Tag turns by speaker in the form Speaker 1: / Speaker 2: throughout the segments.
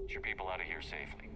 Speaker 1: Get your people out of here safely.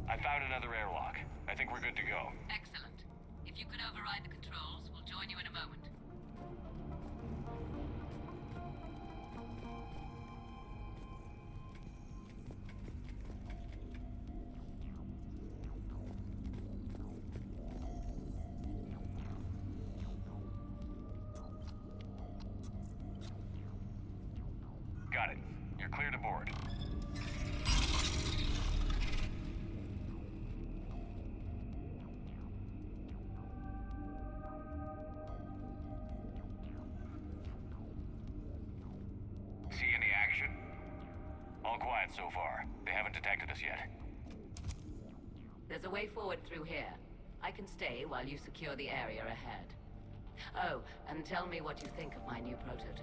Speaker 1: I found another airlock. I think we're good to go.
Speaker 2: Excellent. If you can override the controls, we'll join you in a moment.
Speaker 1: Got it. You're clear to board. See any action? All quiet so far. They haven't detected us yet.
Speaker 2: There's a way forward through here. I can stay while you secure the area ahead. Oh, and tell me what you think of my new prototype.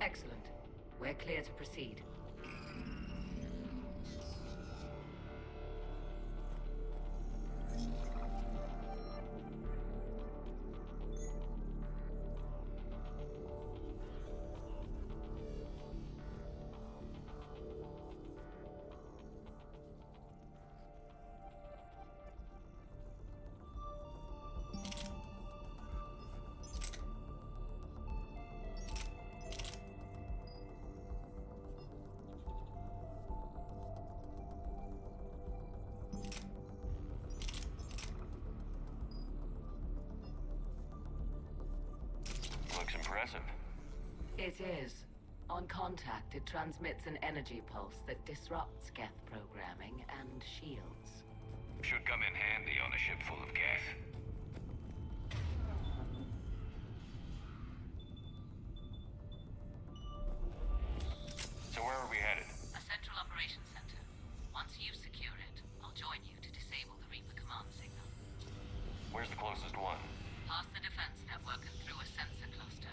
Speaker 2: Excellent. We're clear to proceed.
Speaker 1: Looks impressive.
Speaker 2: It is. On contact, it transmits an energy pulse that disrupts Geth programming and shields.
Speaker 1: Should come in handy on a ship full of gas. So where are we headed?
Speaker 2: A central operations center. Once you secure it, I'll join you to disable the Reaper command signal.
Speaker 1: Where's the closest one?
Speaker 2: Past the defense network and through a sensor cluster.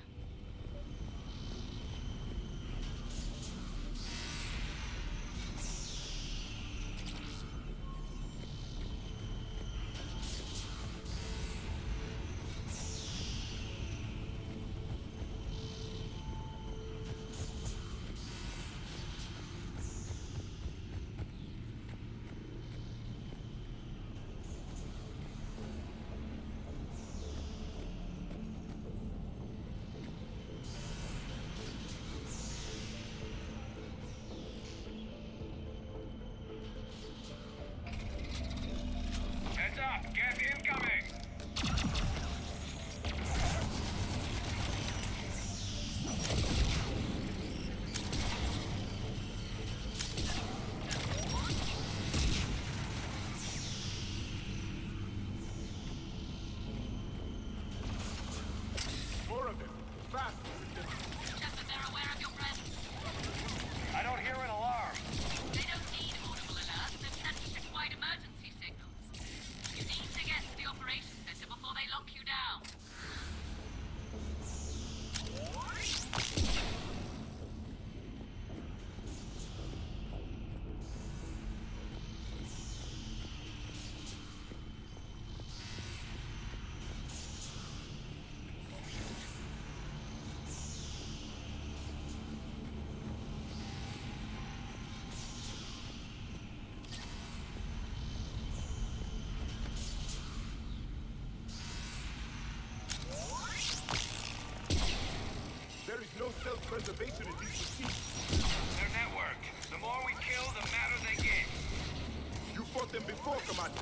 Speaker 3: 4, Commander.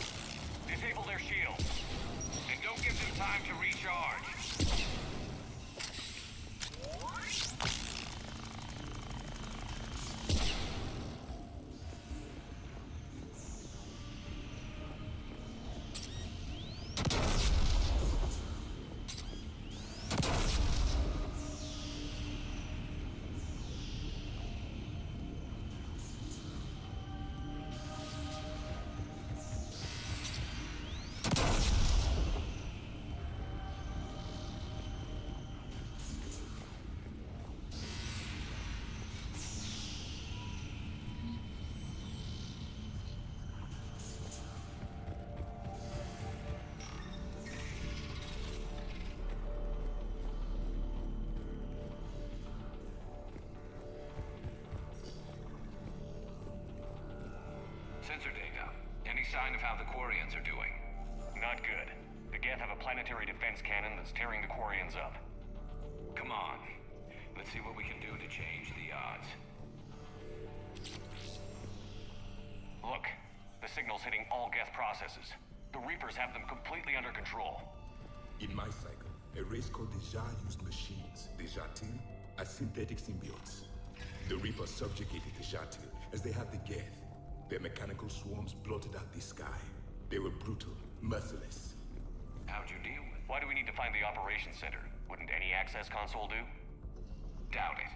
Speaker 1: Disable their shields. And don't give them time to recharge. Sensor data. Any sign of how the Quarians are doing? Not good. The Geth have a planetary defense cannon that's tearing the Quarians up. Come on. Let's see what we can do to change the odds. Look. The signal's hitting all Geth processes. The Reapers have them completely under control.
Speaker 4: In my cycle, a race called the Jar used machines, the Jatil, as synthetic symbiotes. The Reapers subjugated the Jatil as they have the Geth. Their mechanical swarms blotted out the sky. They were brutal, merciless.
Speaker 1: How'd you deal with? Why do we need to find the operations center? Wouldn't any access console do? Doubt it.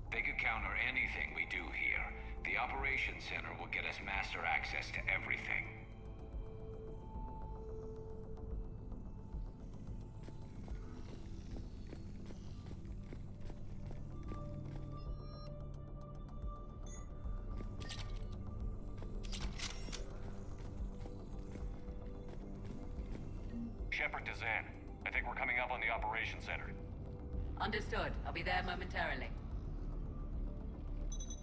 Speaker 1: They could counter anything we do here. The operations center will get us master access to everything. Shepard to Zen. I think we're coming up on the operations center.
Speaker 2: Understood. I'll be there momentarily.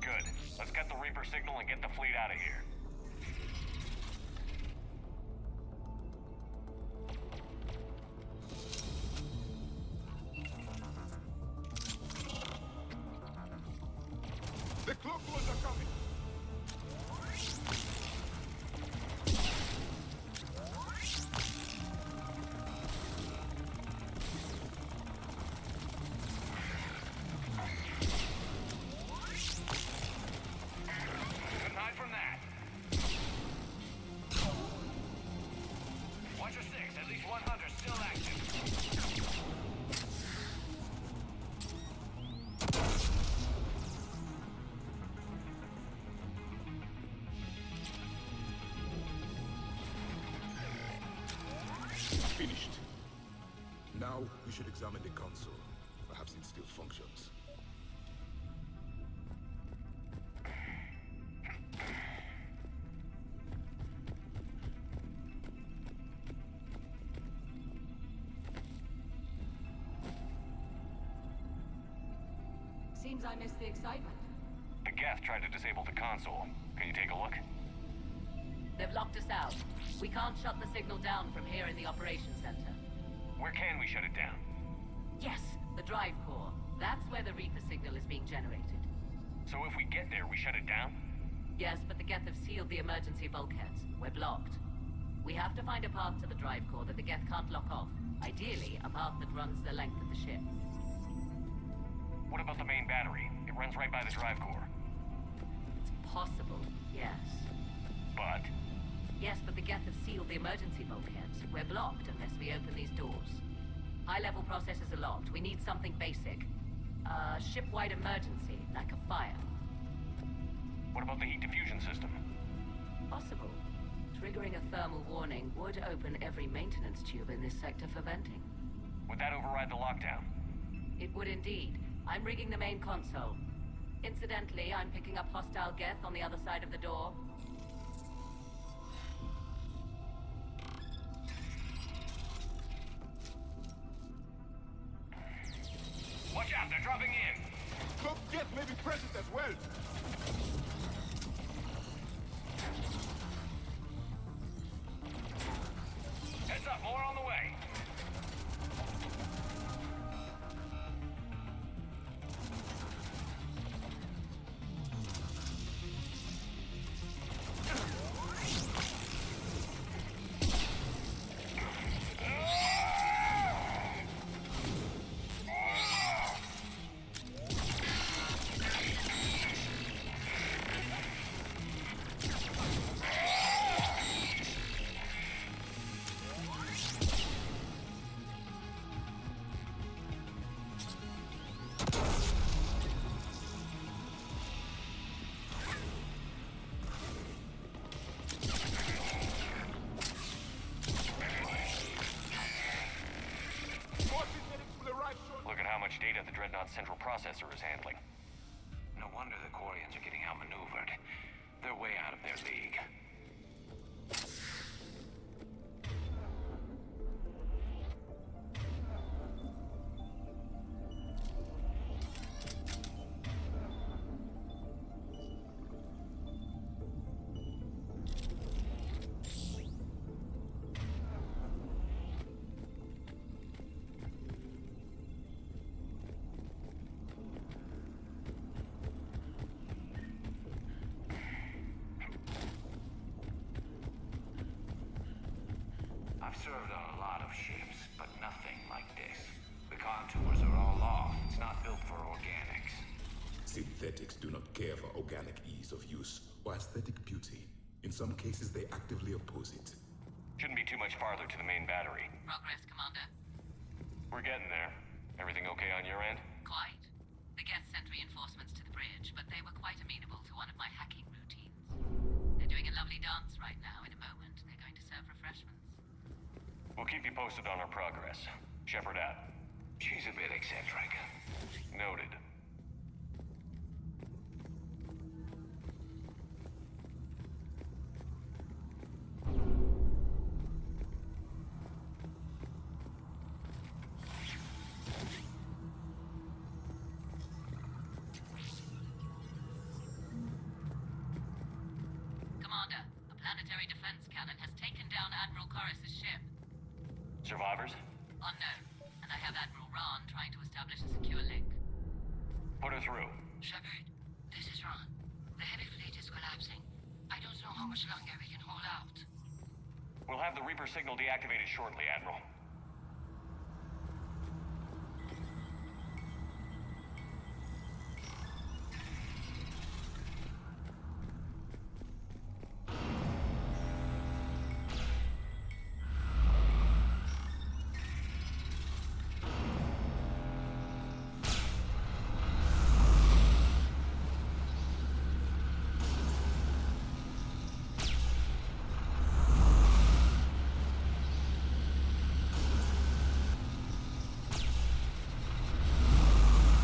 Speaker 1: Good. Let's get the Reaper signal and get the fleet out of here.
Speaker 3: The cloakers are coming.
Speaker 1: Couldn't hide from that. Watcher 6, at least 100 still active.
Speaker 4: Finished. Now, we should examine the console. Perhaps it still functions.
Speaker 2: Seems I missed the excitement.
Speaker 1: The Geth tried to disable the console. Can you take a look?
Speaker 2: They've locked us out. We can't shut the signal down from here in the operations center.
Speaker 1: Where can we shut it down?
Speaker 2: Yes, the drive core. That's where the Reaper signal is being generated.
Speaker 1: So if we get there, we shut it down?
Speaker 2: Yes, but the Geth have sealed the emergency bulkheads. We're blocked. We have to find a path to the drive core that the Geth can't lock off. Ideally, a path that runs the length of the ship.
Speaker 1: What about the main battery? It runs right by the drive core.
Speaker 2: It's possible, yes.
Speaker 1: But
Speaker 2: Yes, but the Geth have sealed the emergency bulkheads. We're blocked unless we open these doors. High-level processes are locked. We need something basic. Ship-wide emergency, like a fire.
Speaker 1: what about the heat diffusion system?
Speaker 2: Possible. Triggering a thermal warning would open every maintenance tube in this sector for venting.
Speaker 1: Would that override the lockdown?
Speaker 2: It would indeed. I'm rigging the main console. Incidentally, I'm picking up hostile Geth on the other side of the door.
Speaker 1: Watch out, they're dropping in!
Speaker 3: Cloak Geth may be present as well.
Speaker 1: Heads up, more on the way! central processor is handling.
Speaker 5: No wonder the Quarians are getting outmaneuvered. They're way out of their league. I've served on a lot of ships, but nothing like this. The contours are all off. It's not built for organics.
Speaker 4: Synthetics do not care for organic ease of use or aesthetic beauty. In some cases, they actively oppose it.
Speaker 1: Shouldn't be too much farther to the main battery.
Speaker 2: Progress, Commander.
Speaker 1: We're getting there. Everything okay on your end?
Speaker 2: Quite. The Geth sent reinforcements to the bridge, but they were quite amenable to one of my hacking routines. They're doing a lovely dance right now. In a moment, they're going to serve refreshments.
Speaker 1: We'll keep you posted on our progress. Shepard out.
Speaker 5: She's a bit eccentric.
Speaker 1: Noted.
Speaker 2: Commander, a planetary defense cannon has taken down Admiral Corus's ship.
Speaker 1: Survivors?
Speaker 2: Unknown. And I have Admiral Rahn trying to establish a secure link.
Speaker 1: Put her through.
Speaker 6: Shepard, this is Ron. The heavy fleet is collapsing. I don't know how much longer we can hold out.
Speaker 1: We'll have the Reaper signal deactivated shortly, Admiral.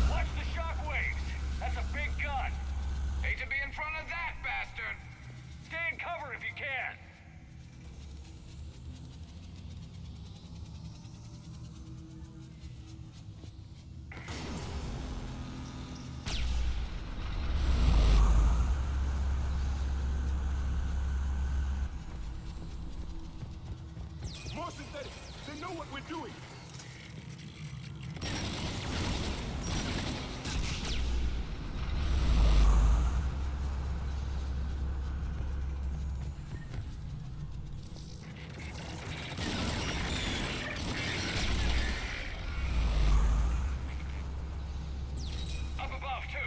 Speaker 1: Watch the shockwaves! That's a big gun!
Speaker 5: Hate to be in front of that bastard!
Speaker 1: Stay in cover if you can!
Speaker 3: More synthetics! They know what we're doing!
Speaker 1: Up above, too!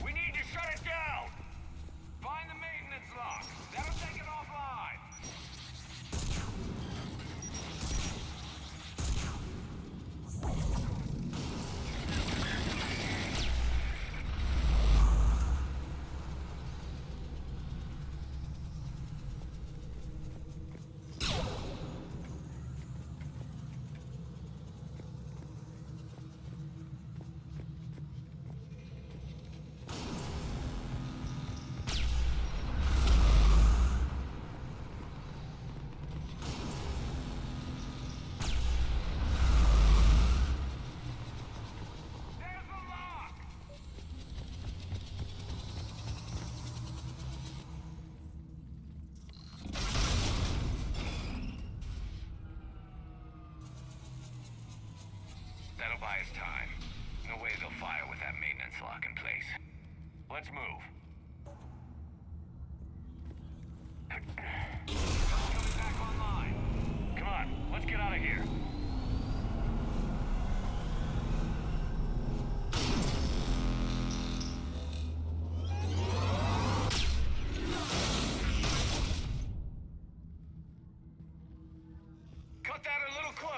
Speaker 1: We need to shut it down!
Speaker 5: Find the maintenance lock. That'll take it offline. There's the lock! That'll buy us time. No way they'll fire with that maintenance lock in place.
Speaker 1: Let's move. Coming back online. Come on, let's get out of here. Cut that a little close.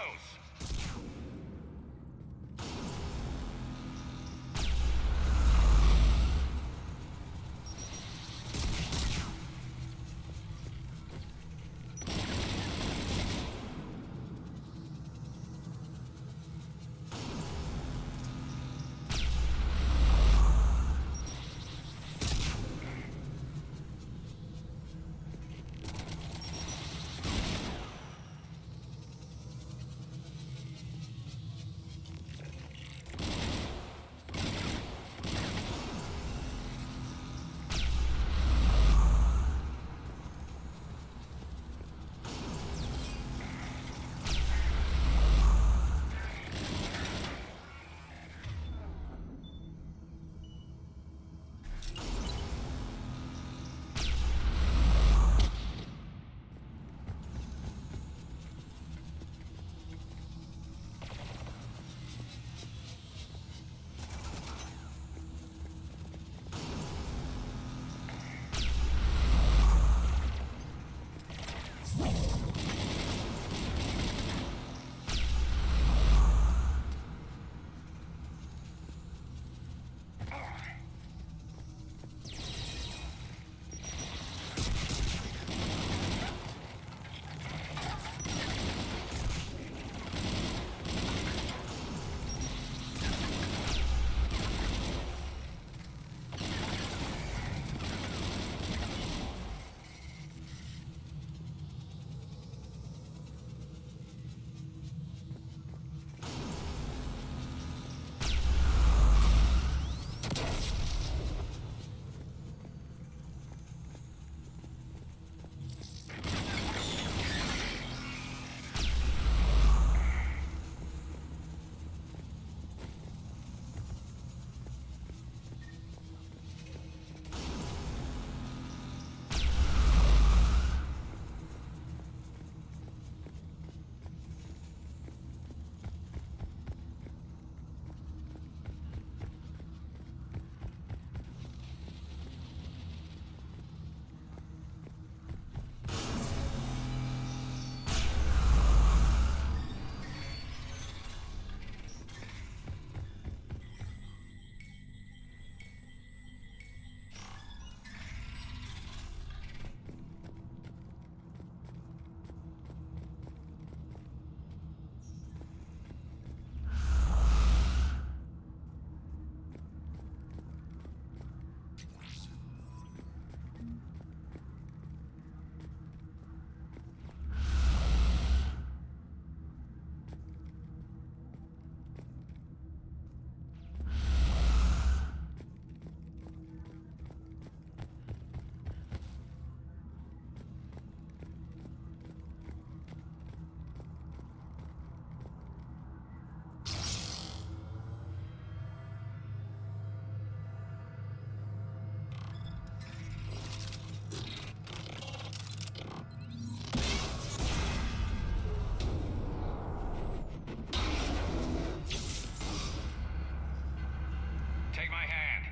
Speaker 1: Take my hand.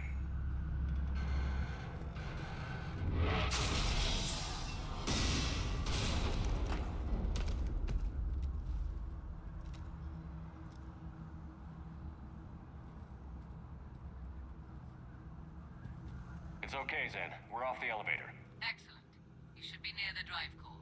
Speaker 1: It's okay, Zen. We're off the elevator.
Speaker 2: Excellent. You should be near the drive core.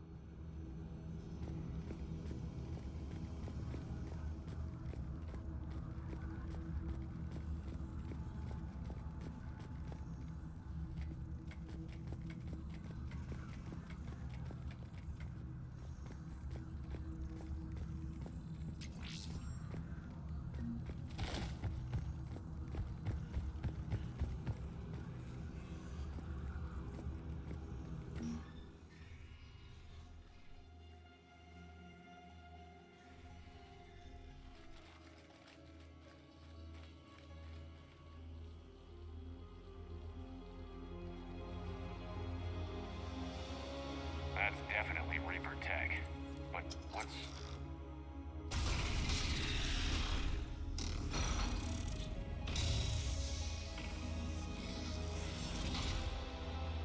Speaker 1: What's...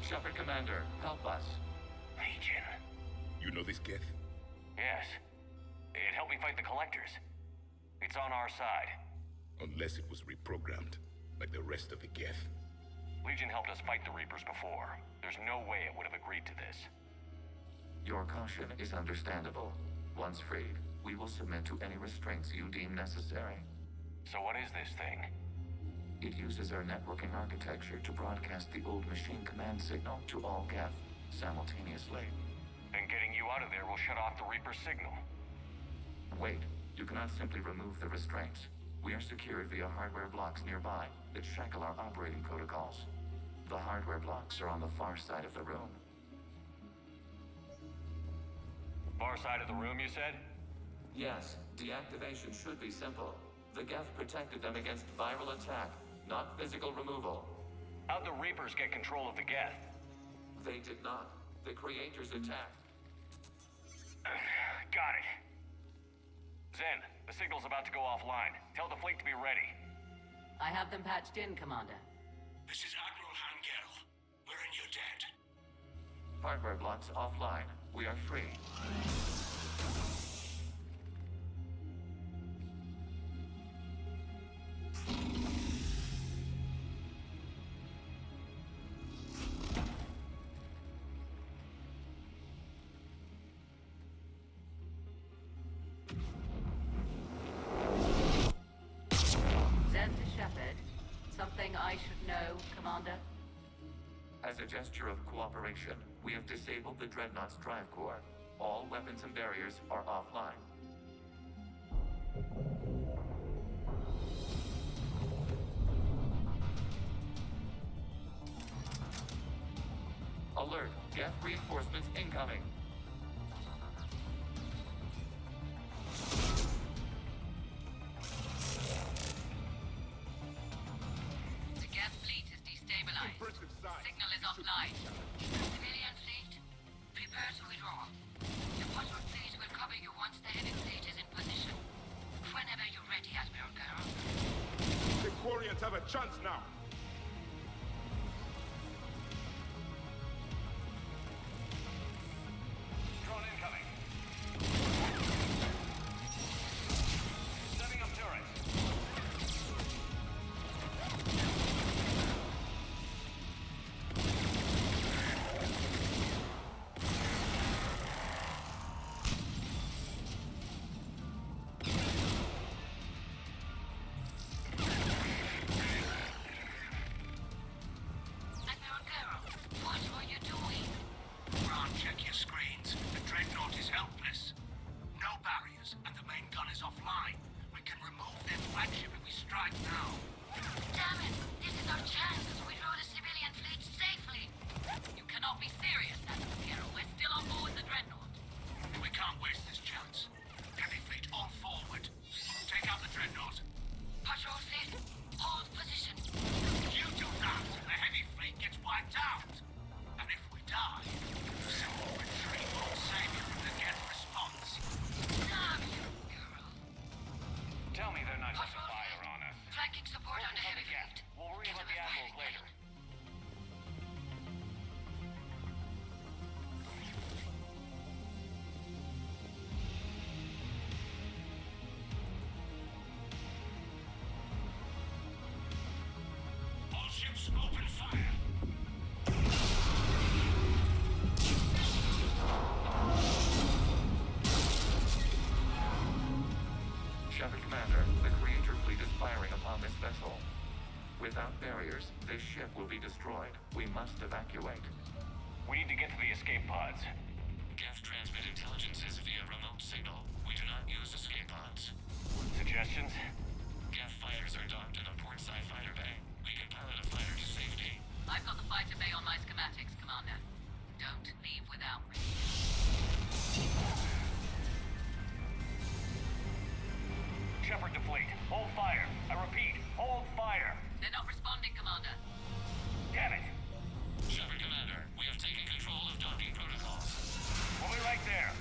Speaker 7: Shepard Commander, help us.
Speaker 1: Legion.
Speaker 4: You know this Geth?
Speaker 1: Yes. It helped me fight the Collectors. It's on our side.
Speaker 4: Unless it was reprogrammed, like the rest of the Geth.
Speaker 1: Legion helped us fight the Reapers before. There's no way it would have agreed to this.
Speaker 7: Your caution is understandable. Once freed, we will submit to any restraints you deem necessary.
Speaker 1: So what is this thing?
Speaker 7: It uses our networking architecture to broadcast the old machine command signal to all Geth simultaneously.
Speaker 1: Then getting you out of there will shut off the Reaper's signal.
Speaker 7: Wait, you cannot simply remove the restraints. We are secured via hardware blocks nearby that shackle our operating protocols. The hardware blocks are on the far side of the room.
Speaker 1: Far side of the room, you said?
Speaker 7: Yes, deactivation should be simple. The Geth protected them against viral attack, not physical removal.
Speaker 1: How'd the Reapers get control of the Geth?
Speaker 7: They did not. The Creators attacked.
Speaker 1: Got it. Zen, the signal's about to go offline. Tell the fleet to be ready.
Speaker 2: I have them patched in, Commander.
Speaker 3: This is Admiral Hangel. We're in your debt.
Speaker 7: Hardware blocks offline. We are free.
Speaker 2: Zen to Shepard. Something I should know, Commander?
Speaker 7: As a gesture of cooperation, we have disabled the Dreadnought's drive core. All weapons and barriers are offline. Alert! Geth reinforcements incoming!
Speaker 6: The Geth fleet is destabilized.
Speaker 3: Impressive size.
Speaker 6: Signal is offline. Civilian fleet, prepare to withdraw. The Quadrant fleet will cover you once the heavy fleet is in position. Whenever you're ready, Admiral Girl.
Speaker 3: The Quarians have a chance now.
Speaker 1: Drone incoming. Setting up turrets.
Speaker 6: Admiral Girl, what are you doing?
Speaker 3: Ron, check your screens. The Dreadnought is helpless. No barriers, and the main gun is offline. We can remove their flagship if we strike now.
Speaker 6: Damn it! This is our chance to withdraw the civilian fleet safely.
Speaker 2: You cannot be serious, Admiral Carroll. We're still on board the Dreadnought.
Speaker 3: We can't waste this chance. Heavy fleet all forward. Take out the Dreadnought.
Speaker 6: Patrol fleet, hold position.
Speaker 3: You do that, the heavy fleet gets wiped out. And if we die, simple retreat won't save you from the Geth response.
Speaker 6: Damn you, girl.
Speaker 1: Tell me they're not going to
Speaker 6: Patrol
Speaker 1: fire
Speaker 6: fleet,
Speaker 1: on us.
Speaker 6: flanking support on the
Speaker 1: Focus on
Speaker 6: heavy
Speaker 1: the Geth.
Speaker 6: fleet.
Speaker 1: We'll worry
Speaker 6: Get
Speaker 1: about
Speaker 6: them
Speaker 1: the
Speaker 6: a
Speaker 1: Admirals
Speaker 6: firing
Speaker 1: later.
Speaker 6: weapon.
Speaker 3: All ships open fire.
Speaker 7: Shepard Commander, the Creator fleet is firing upon this vessel. Without barriers, this ship will be destroyed. We must evacuate.
Speaker 1: We need to get to the escape pods.
Speaker 7: Geth transmit intelligences via remote signal. We do not use escape pods.
Speaker 1: Suggestions?
Speaker 7: Geth fighters are docked in a port side fighter bay. We can pilot a fighter to safety.
Speaker 2: I've got the fighter bay on my schematics, Commander. Don't leave without me.
Speaker 1: Shepard to fleet. Hold fire. I repeat, hold fire.
Speaker 2: They're not responding, Commander.
Speaker 1: Damn it.
Speaker 7: Shepard Commander, we have taken control of docking protocols.
Speaker 1: We'll be right there.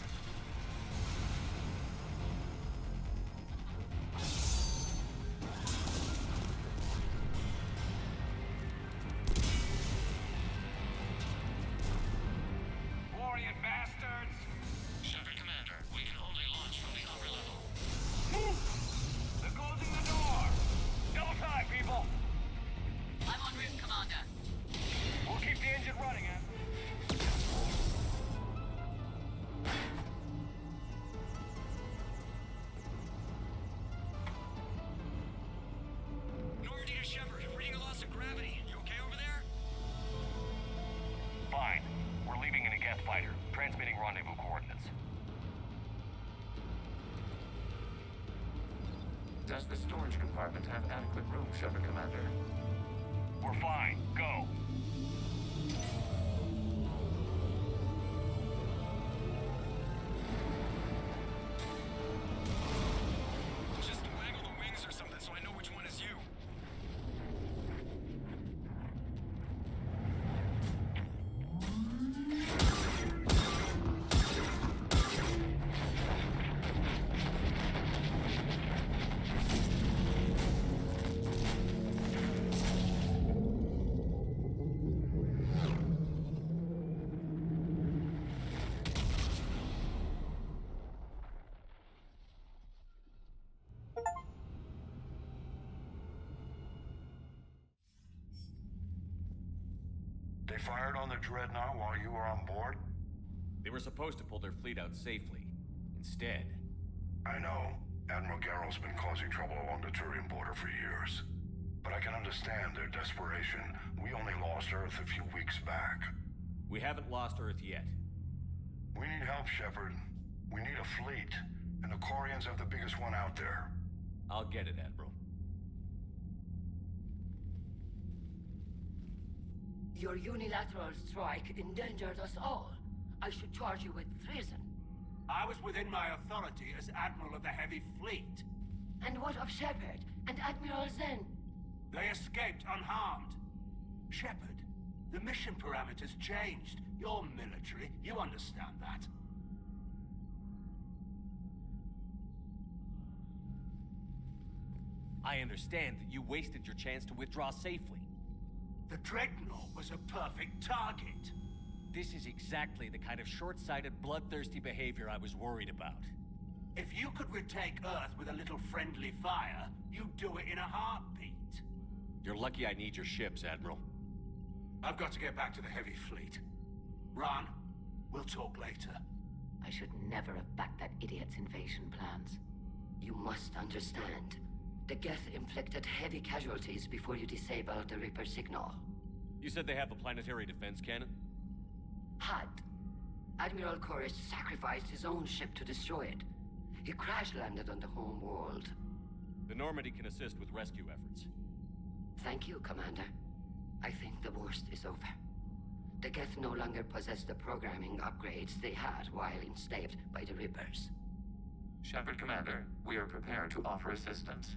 Speaker 7: Does the storage compartment have adequate room, Shepard Commander?
Speaker 1: We're fine. Go.
Speaker 8: Just waggle the wings or something so I know which one is you.
Speaker 3: They fired on the Dreadnought while you were on board?
Speaker 8: They were supposed to pull their fleet out safely. Instead,
Speaker 3: I know. Admiral Garrow's been causing trouble along the Turian border for years. But I can understand their desperation. We only lost Earth a few weeks back.
Speaker 8: we haven't lost Earth yet.
Speaker 3: We need help, Shepard. We need a fleet. And the Quarians have the biggest one out there.
Speaker 8: I'll get it, Admiral.
Speaker 6: Your unilateral strike endangered us all. I should charge you with treason.
Speaker 3: I was within my authority as Admiral of the Heavy Fleet.
Speaker 6: And what of Shepard and Admiral Zen?
Speaker 3: They escaped unharmed. Shepard, the mission parameters changed. You're military, you understand that.
Speaker 8: I understand that you wasted your chance to withdraw safely.
Speaker 3: The Dreadnought was a perfect target.
Speaker 8: This is exactly the kind of short-sighted, bloodthirsty behavior I was worried about.
Speaker 3: If you could retake Earth with a little friendly fire, you'd do it in a heartbeat.
Speaker 8: You're lucky I need your ships, Admiral.
Speaker 3: I've got to get back to the Heavy Fleet. Ron, we'll talk later.
Speaker 2: I should never have backed that idiot's invasion plans.
Speaker 6: You must understand. The Geth inflicted heavy casualties before you disabled the Reaper signal.
Speaker 8: You said they have a planetary defense cannon?
Speaker 6: Had. Admiral Koris sacrificed his own ship to destroy it. He crash-landed on the home world.
Speaker 8: The Normandy can assist with rescue efforts.
Speaker 6: Thank you, Commander. I think the worst is over. The Geth no longer possess the programming upgrades they had while enslaved by the Reapers.
Speaker 7: Shepard Commander, we are prepared to offer assistance.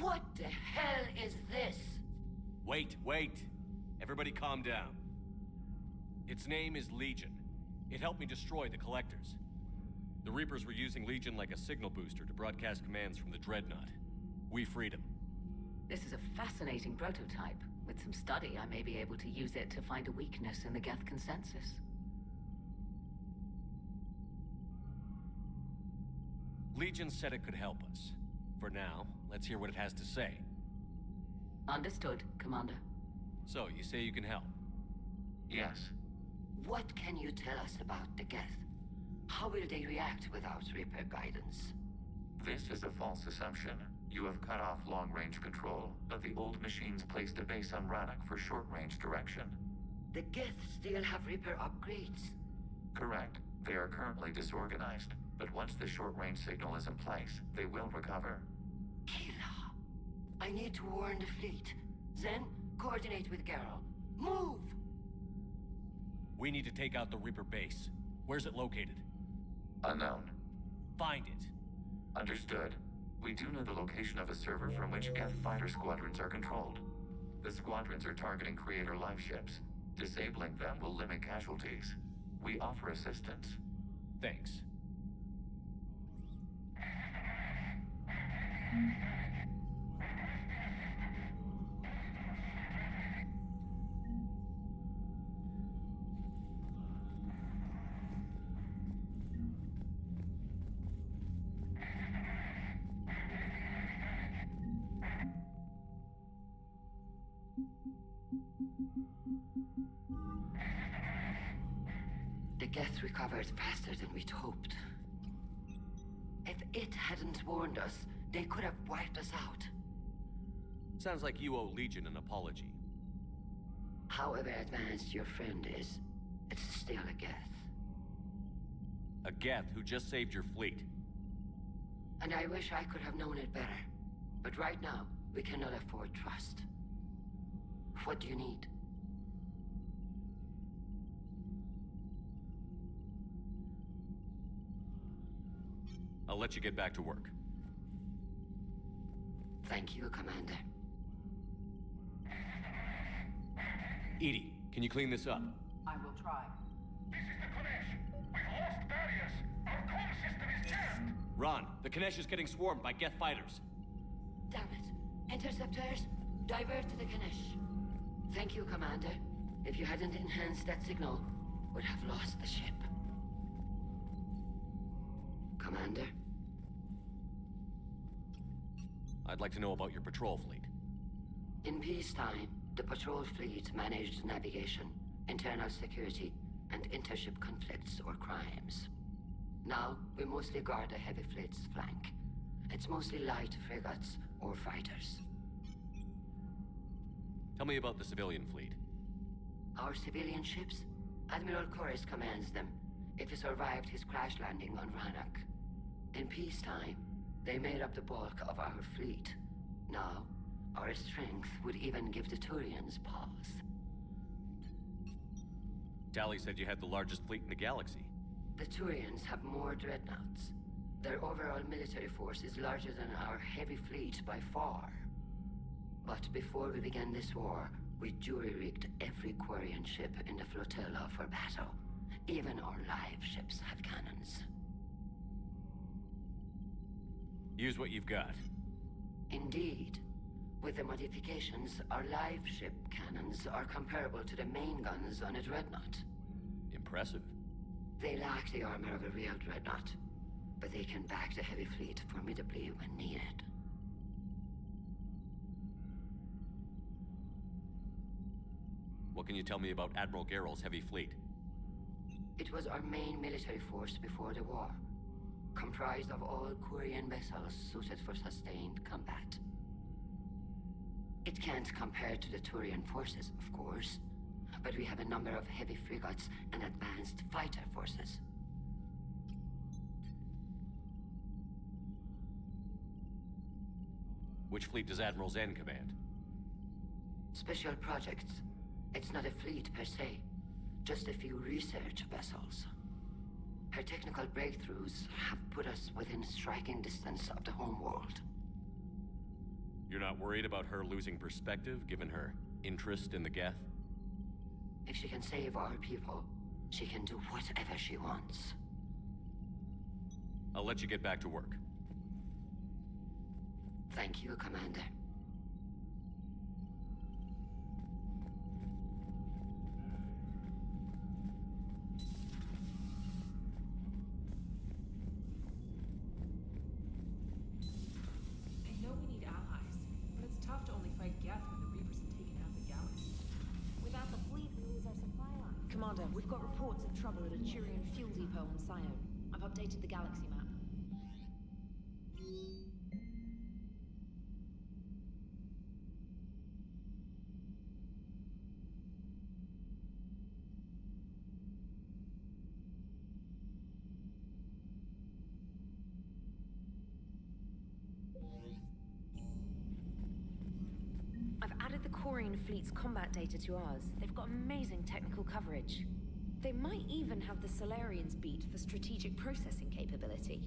Speaker 6: What the hell is this?
Speaker 8: Wait. Everybody calm down. Its name is Legion. It helped me destroy the Collectors. The Reapers were using Legion like a signal booster to broadcast commands from the Dreadnought. We freed him.
Speaker 2: This is a fascinating prototype. With some study, I may be able to use it to find a weakness in the Geth consensus.
Speaker 8: Legion said it could help us. For now, let's hear what it has to say.
Speaker 2: Understood, Commander.
Speaker 8: So, you say you can help?
Speaker 7: Yes.
Speaker 6: What can you tell us about the Geth? How will they react without Reaper guidance?
Speaker 7: This is a false assumption. You have cut off long-range control, but the old machines placed a base on Rannoch for short-range direction.
Speaker 6: The Geth still have Reaper upgrades.
Speaker 7: Correct. They are currently disorganized, but once the short-range signal is in place, they will recover.
Speaker 6: Kila, I need to warn the fleet. Then, coordinate with Garrow. Move!
Speaker 8: We need to take out the Reaper base. Where's it located?
Speaker 7: Unknown.
Speaker 8: Find it.
Speaker 7: Understood. We do know the location of a server from which Geth fighter squadrons are controlled. The squadrons are targeting Creator live ships. Disabling them will limit casualties. We offer assistance.
Speaker 8: Thanks.
Speaker 6: The Geth recovered faster than we'd hoped. If it hadn't warned us, they could have wiped us out.
Speaker 8: Sounds like you owe Legion an apology.
Speaker 6: However advanced your friend is, it's still a Geth.
Speaker 8: A Geth who just saved your fleet.
Speaker 6: And I wish I could have known it better. But right now, we cannot afford trust. What do you need?
Speaker 8: I'll let you get back to work.
Speaker 6: Thank you, Commander.
Speaker 8: Edie, can you clean this up?
Speaker 2: I will try.
Speaker 3: This is the Konesh. We've lost barriers. Our comm system is jammed.
Speaker 8: Ron, the Kanesh is getting swarmed by Geth fighters.
Speaker 6: Damn it. Interceptors, divert to the Kanesh. Thank you, Commander. If you hadn't enhanced that signal, would have lost the ship. Commander?
Speaker 8: I'd like to know about your patrol fleet.
Speaker 6: In peacetime, the patrol fleet managed navigation, internal security, and intership conflicts or crimes. Now, we mostly guard the heavy fleet's flank. It's mostly light frigates or fighters.
Speaker 8: Tell me about the civilian fleet.
Speaker 6: Our civilian ships? Admiral Corus commands them, if he survived his crash landing on Rannoch. In peacetime, they made up the bulk of our fleet. Now, our strength would even give the Turians pause.
Speaker 8: Tali said you had the largest fleet in the galaxy.
Speaker 6: The Turians have more dreadnoughts. Their overall military force is larger than our heavy fleet by far. But before we began this war, we jury-rigged every Quarian ship in the flotilla for battle. Even our live ships have cannons.
Speaker 8: Use what you've got.
Speaker 6: Indeed. With the modifications, our live ship cannons are comparable to the main guns on a dreadnought.
Speaker 8: Impressive.
Speaker 6: They lack the armor of a real dreadnought, but they can back the heavy fleet formidably when needed.
Speaker 8: What can you tell me about Admiral Geral's heavy fleet?
Speaker 6: It was our main military force before the war, comprised of all Quarian vessels suited for sustained combat. It can't compare to the Turian forces, of course, but we have a number of heavy frigates and advanced fighter forces.
Speaker 8: Which fleet does Admiral Zen command?
Speaker 6: Special projects. It's not a fleet per se, just a few research vessels. Her technical breakthroughs have put us within striking distance of the homeworld.
Speaker 8: You're not worried about her losing perspective, given her interest in the Geth?
Speaker 6: If she can save our people, she can do whatever she wants.
Speaker 8: I'll let you get back to work.
Speaker 6: Thank you, Commander.
Speaker 9: I know we need allies, but it's tough to only fight Geth when the Reapers have taken out the galaxy.
Speaker 10: Without the fleet, we lose our supply line. Commander, we've got reports of trouble at a Turian fuel depot on Scion. I've updated the galaxy map. I've added the Quarian fleet's combat data to ours. They've got amazing technical coverage. They might even have the Solarians beat for strategic processing capability.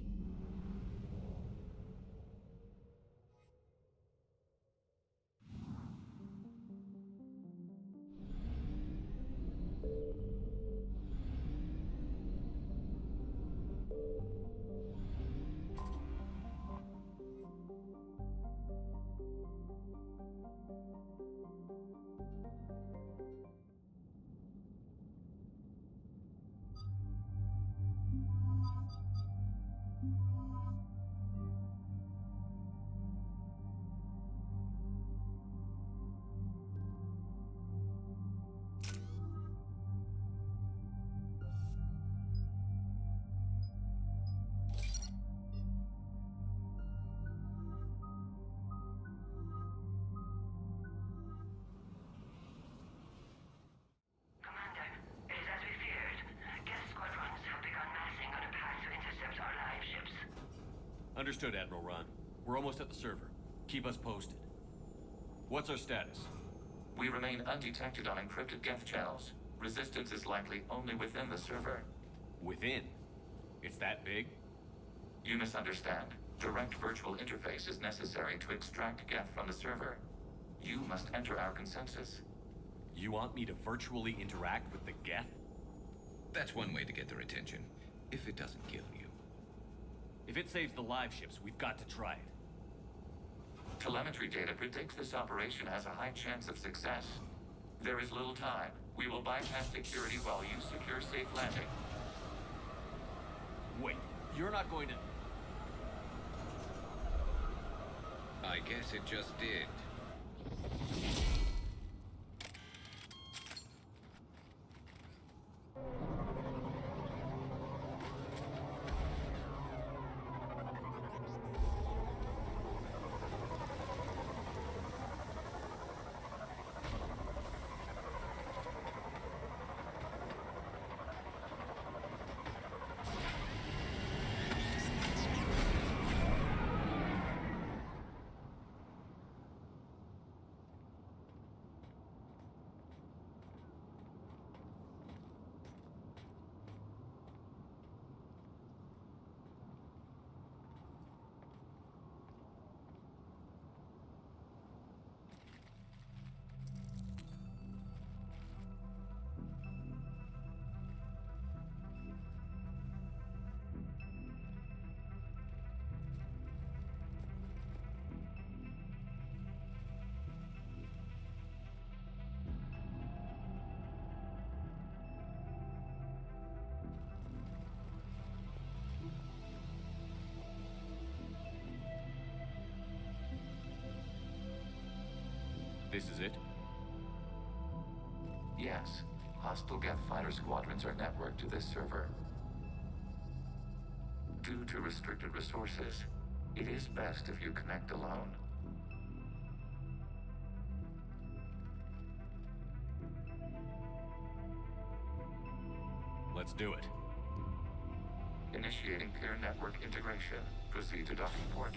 Speaker 6: Commander, it is as we feared. Geth squadrons have begun massing on a path to intercept our live ships.
Speaker 8: Understood, Admiral Ron. We're almost at the server. Keep us posted. What's our status?
Speaker 7: We remain undetected on encrypted Geth channels. Resistance is likely only within the server.
Speaker 8: Within? It's that big?
Speaker 7: You misunderstand. Direct virtual interface is necessary to extract Geth from the server. You must enter our consensus.
Speaker 8: You want me to virtually interact with the Geth?
Speaker 5: That's one way to get their attention, if it doesn't kill you.
Speaker 8: If it saves the live ships, we've got to try it.
Speaker 7: Telemetry data predicts this operation has a high chance of success. There is little time. We will bypass security while you secure safe landing.
Speaker 8: Wait, you're not going to...
Speaker 5: I guess it just did.
Speaker 8: This is it?
Speaker 7: Yes. Hostile Geth fighter squadrons are networked to this server. Due to restricted resources, it is best if you connect alone.
Speaker 8: Let's do it.
Speaker 7: Initiating peer network integration. Proceed to docking port.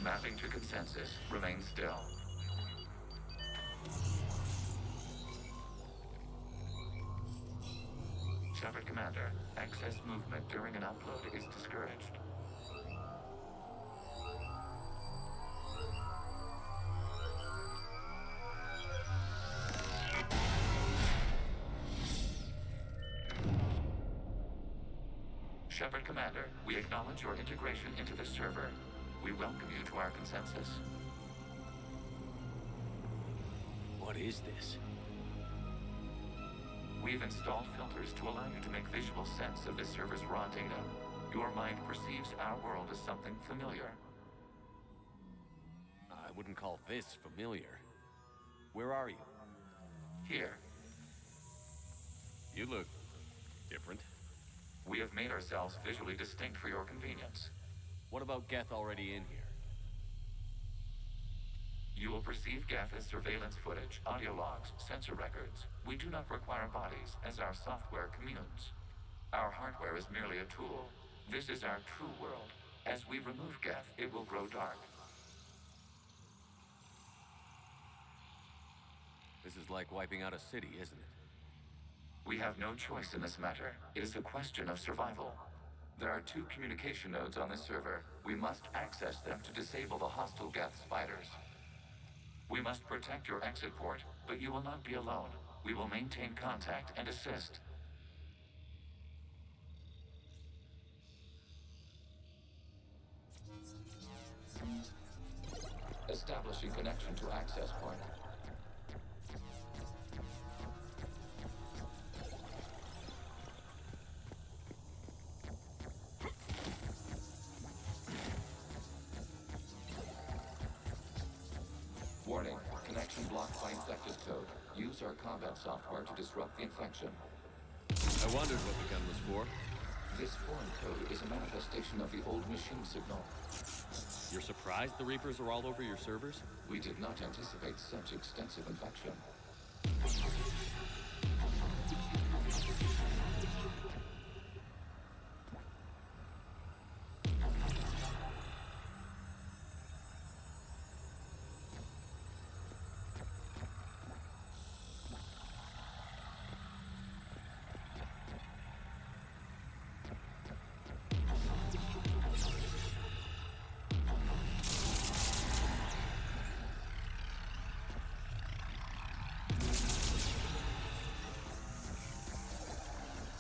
Speaker 7: Mapping to consensus. Remain still. Shepard Commander, excess movement during an upload is discouraged. Shepard Commander, we acknowledge your integration into the server. We welcome you to our consensus.
Speaker 8: What is this?
Speaker 7: We've installed filters to allow you to make visual sense of this server's raw data. Your mind perceives our world as something familiar.
Speaker 8: I wouldn't call this familiar. Where are you?
Speaker 7: Here,
Speaker 8: You look... different.
Speaker 7: we have made ourselves visually distinct for your convenience.
Speaker 8: What about Geth already in here?
Speaker 7: You will perceive Geth as surveillance footage, audio logs, sensor records. We do not require bodies, as our software communes. Our hardware is merely a tool. This is our true world. As we remove Geth, it will grow dark.
Speaker 8: This is like wiping out a city, isn't it?
Speaker 7: We have no choice in this matter. It is a question of survival. There are 2 communication nodes on this server. We must access them to disable the hostile Geth's fighters. We must protect your exit port, but you will not be alone. We will maintain contact and assist. Establishing connection to access point. Warning, connection blocked by infected code. Use our combat software to disrupt the infection.
Speaker 8: I wondered what the gun was for.
Speaker 7: This foreign code is a manifestation of the old machine signal.
Speaker 8: You're surprised the Reapers are all over your servers?
Speaker 7: We did not anticipate such extensive infection.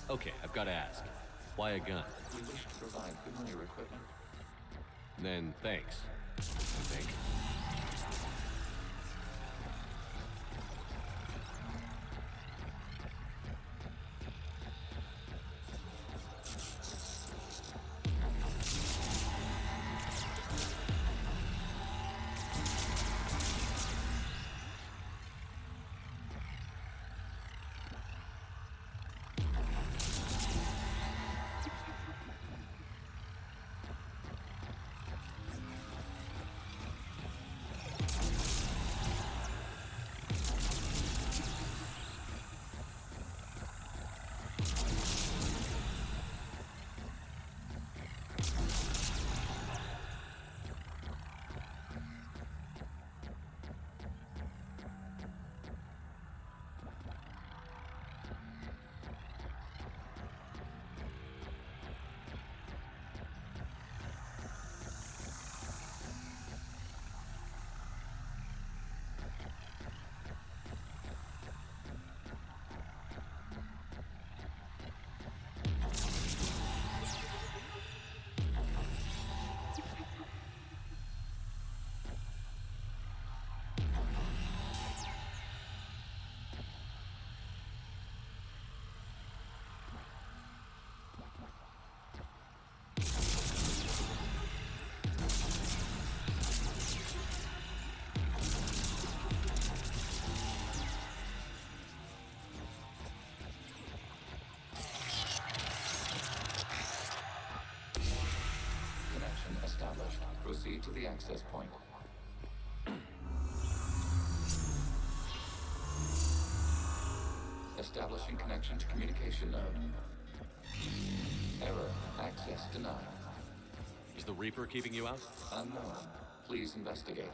Speaker 8: Okay, I've got to ask. Why a gun?
Speaker 7: We wish to provide familiar equipment.
Speaker 8: Then thanks, I think.
Speaker 7: Established. Proceed to the access point. Establishing connection to communication node. Error. Access denied.
Speaker 8: Is the Reaper keeping you out?
Speaker 7: Unknown. Please investigate.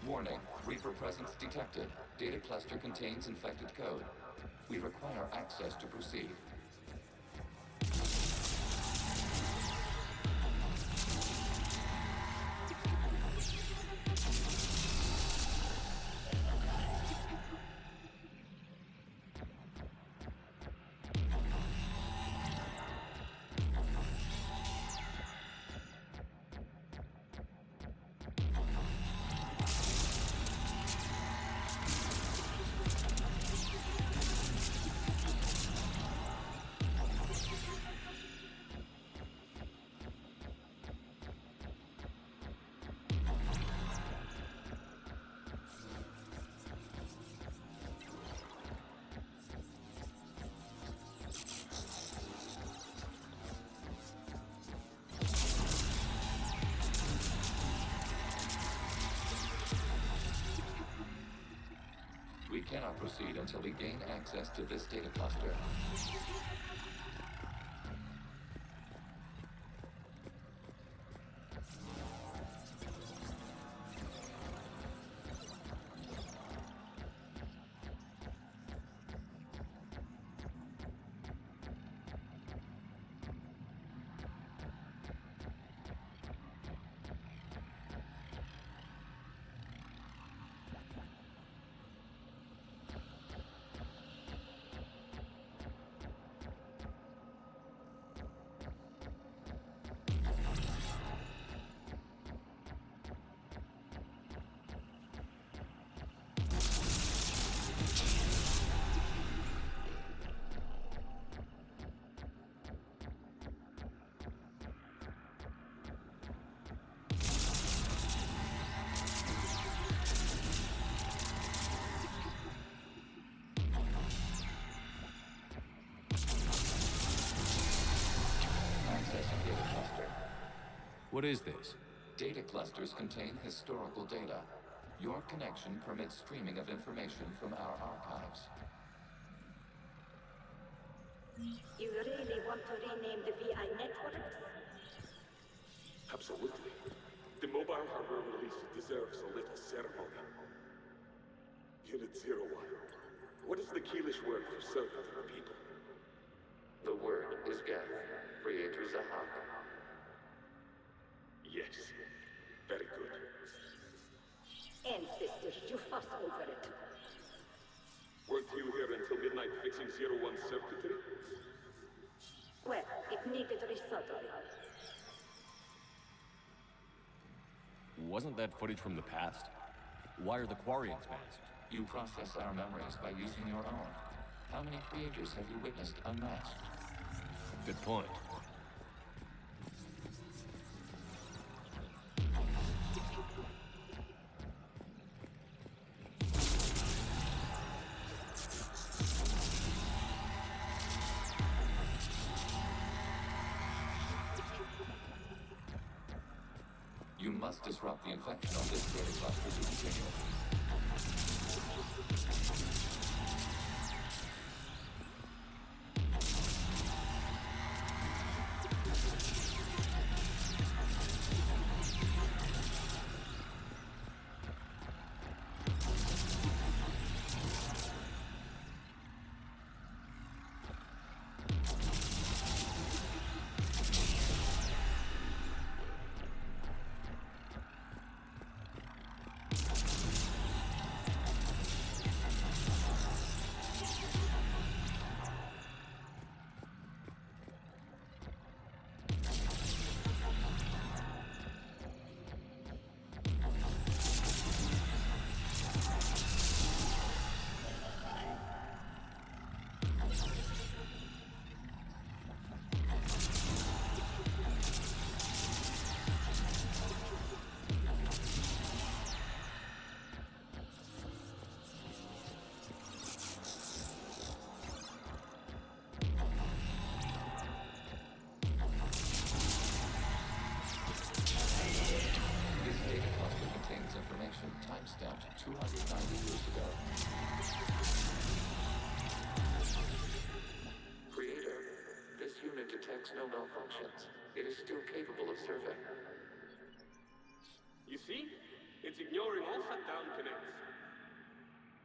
Speaker 7: Warning, Reaper presence detected. Data cluster contains infected code. We require access to proceed. We cannot proceed until we gain access to this data cluster.
Speaker 8: What is this?
Speaker 7: Data clusters contain historical data. Your connection permits streaming of information from our archives.
Speaker 11: You really want to rename the VI networks?
Speaker 4: Absolutely. The mobile hardware release deserves a little ceremony. Unit 01. What is the Keelish word for servant of the people?
Speaker 7: The word is Geth, Creator Zahak.
Speaker 4: Yes. Very good.
Speaker 11: Ancestors, you fuss over it.
Speaker 4: Weren't you here until midnight fixing 01's circuitry?
Speaker 11: Well, it needed resoldering.
Speaker 8: Wasn't that footage from the past? Why are the Quarians masked?
Speaker 7: You process our memories by using your own. How many creators have you witnessed unmasked?
Speaker 8: Good point.
Speaker 7: You must disrupt the infection on this data cluster to continue. Timestamped 290 years ago. Creator, this unit detects no malfunctions. It is still capable of serving.
Speaker 12: You see? It's ignoring all shutdown connects.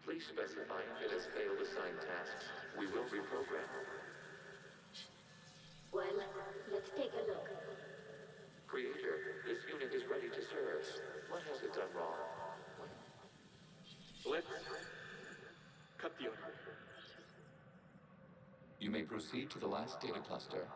Speaker 7: Please specify if it has failed assigned tasks. We will reprogram.
Speaker 11: Well, let's take a look.
Speaker 7: Creator, this unit is ready to serve. What has it done wrong?
Speaker 12: Let's cut the order.
Speaker 7: You may proceed to the last data cluster.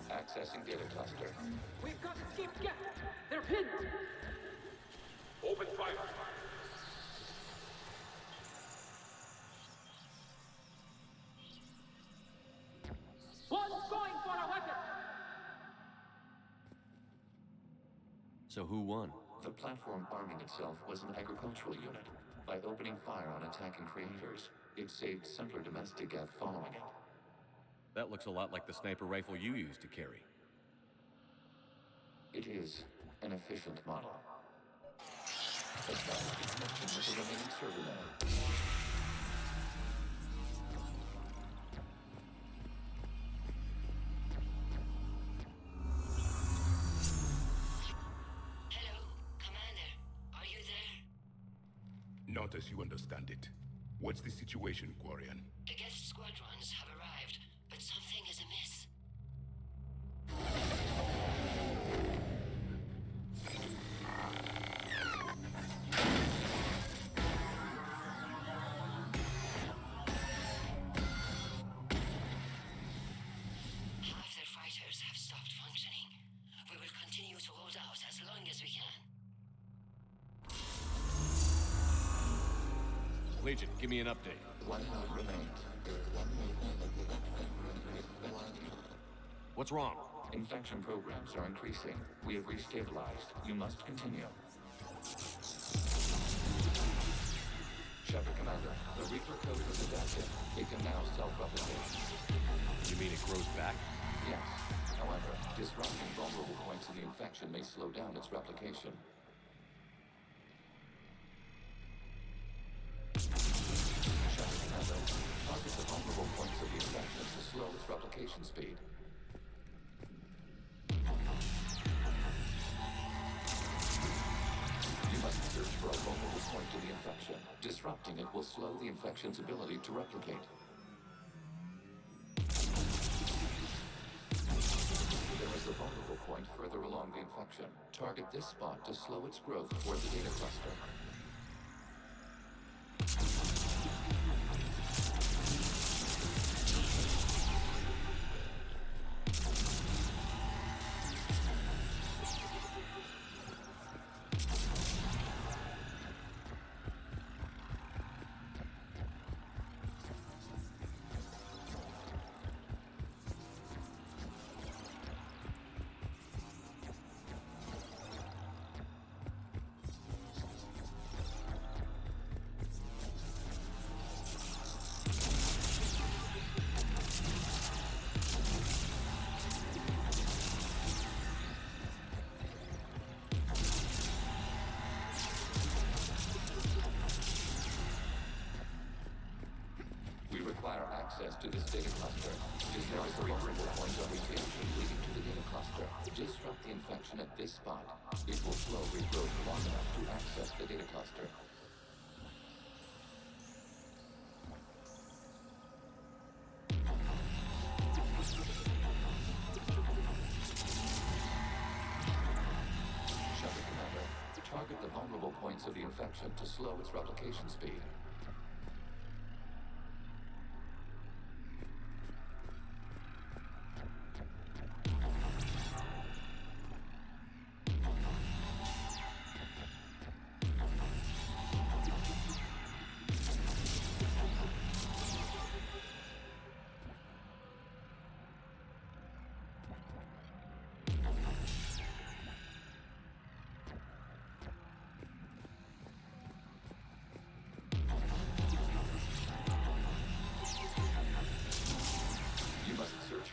Speaker 7: Accessing data cluster.
Speaker 12: We've got escaped Geth! They're pinned!
Speaker 4: Open fire!
Speaker 12: One's going
Speaker 8: So who won?
Speaker 7: The platform arming itself was an agricultural unit. By opening fire on attacking creators, it saved simpler domestic Geth following it.
Speaker 8: That looks a lot like the sniper rifle you used to carry.
Speaker 7: It is an efficient model. Establish connection with the remaining server node.
Speaker 6: Hello, Commander. Are you there?
Speaker 4: Not as you understand it. What's the situation, Quarian?
Speaker 6: The Geth squadrons have arrived, but something is amiss. Half their fighters have stopped functioning. We will continue to hold out as long as we can.
Speaker 8: Legion, give me an update.
Speaker 7: One node remains.
Speaker 8: What's wrong?
Speaker 7: Infection programs are increasing. We have restabilized. You must continue. Shepard Commander, the Reaper code was adapted. It can now self-replicate.
Speaker 8: You mean it grows back?
Speaker 7: Yes. However, disrupting vulnerable points of the infection may slow down its replication. Shepard Commander, target the vulnerable points of the infection to slow its replication speed. You must search for a vulnerable point to the infection. Disrupting it will slow the infection's ability to replicate. There is a vulnerable point further along the infection. Target this spot to slow its growth toward the data cluster. Access to this data cluster. There is a vulnerable point of retention leading to the data cluster. Disrupt the infection at this spot. It will slow regrowth long enough to access the data cluster. Shepard Commander, target the vulnerable points of the infection to slow its replication speed.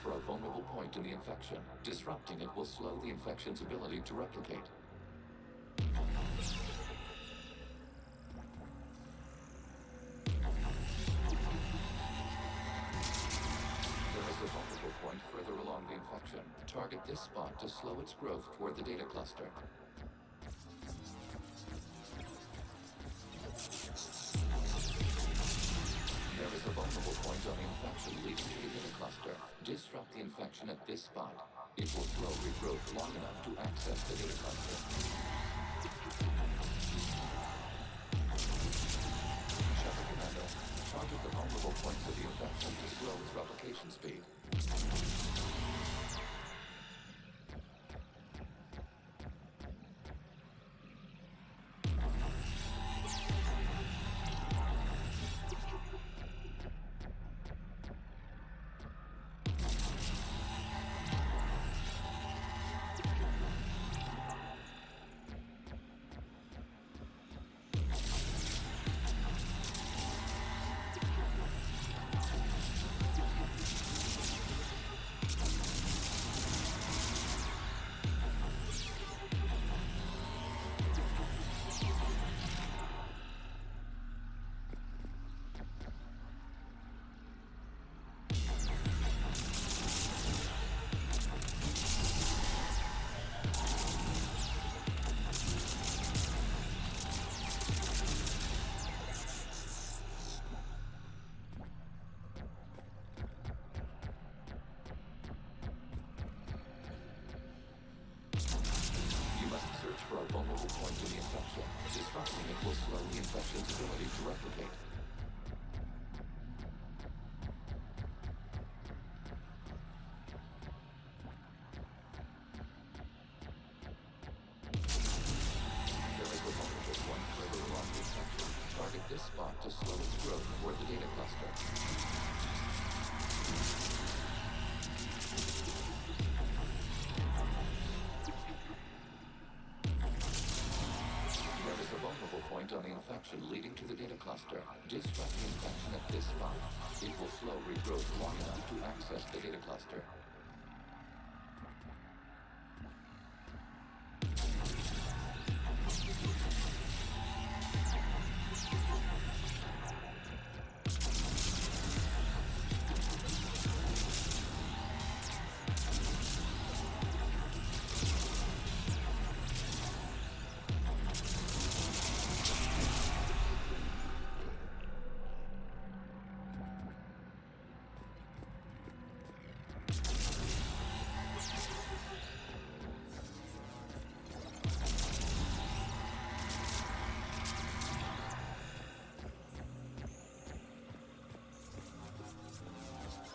Speaker 7: For a vulnerable point in the infection. Disrupting it will slow the infection's ability to replicate. There is a vulnerable point further along the infection. Target this spot to slow its growth toward the data cluster. There is a vulnerable point on the infection leading to the data cluster. Disrupt the infection at this spot. It will slow regrowth long enough to access the data cluster. Shepard Commander, target the vulnerable points of the infection to slow its replication speed. for a vulnerable point in the infection. Disrupting it will slow the infection's ability to replicate. There is a vulnerable point further along the infection. Target this spot to slow its growth toward the data cluster. Point on the infection leading to the data cluster. Disrupt the infection at this spot. It will slow regrowth long enough to access the data cluster.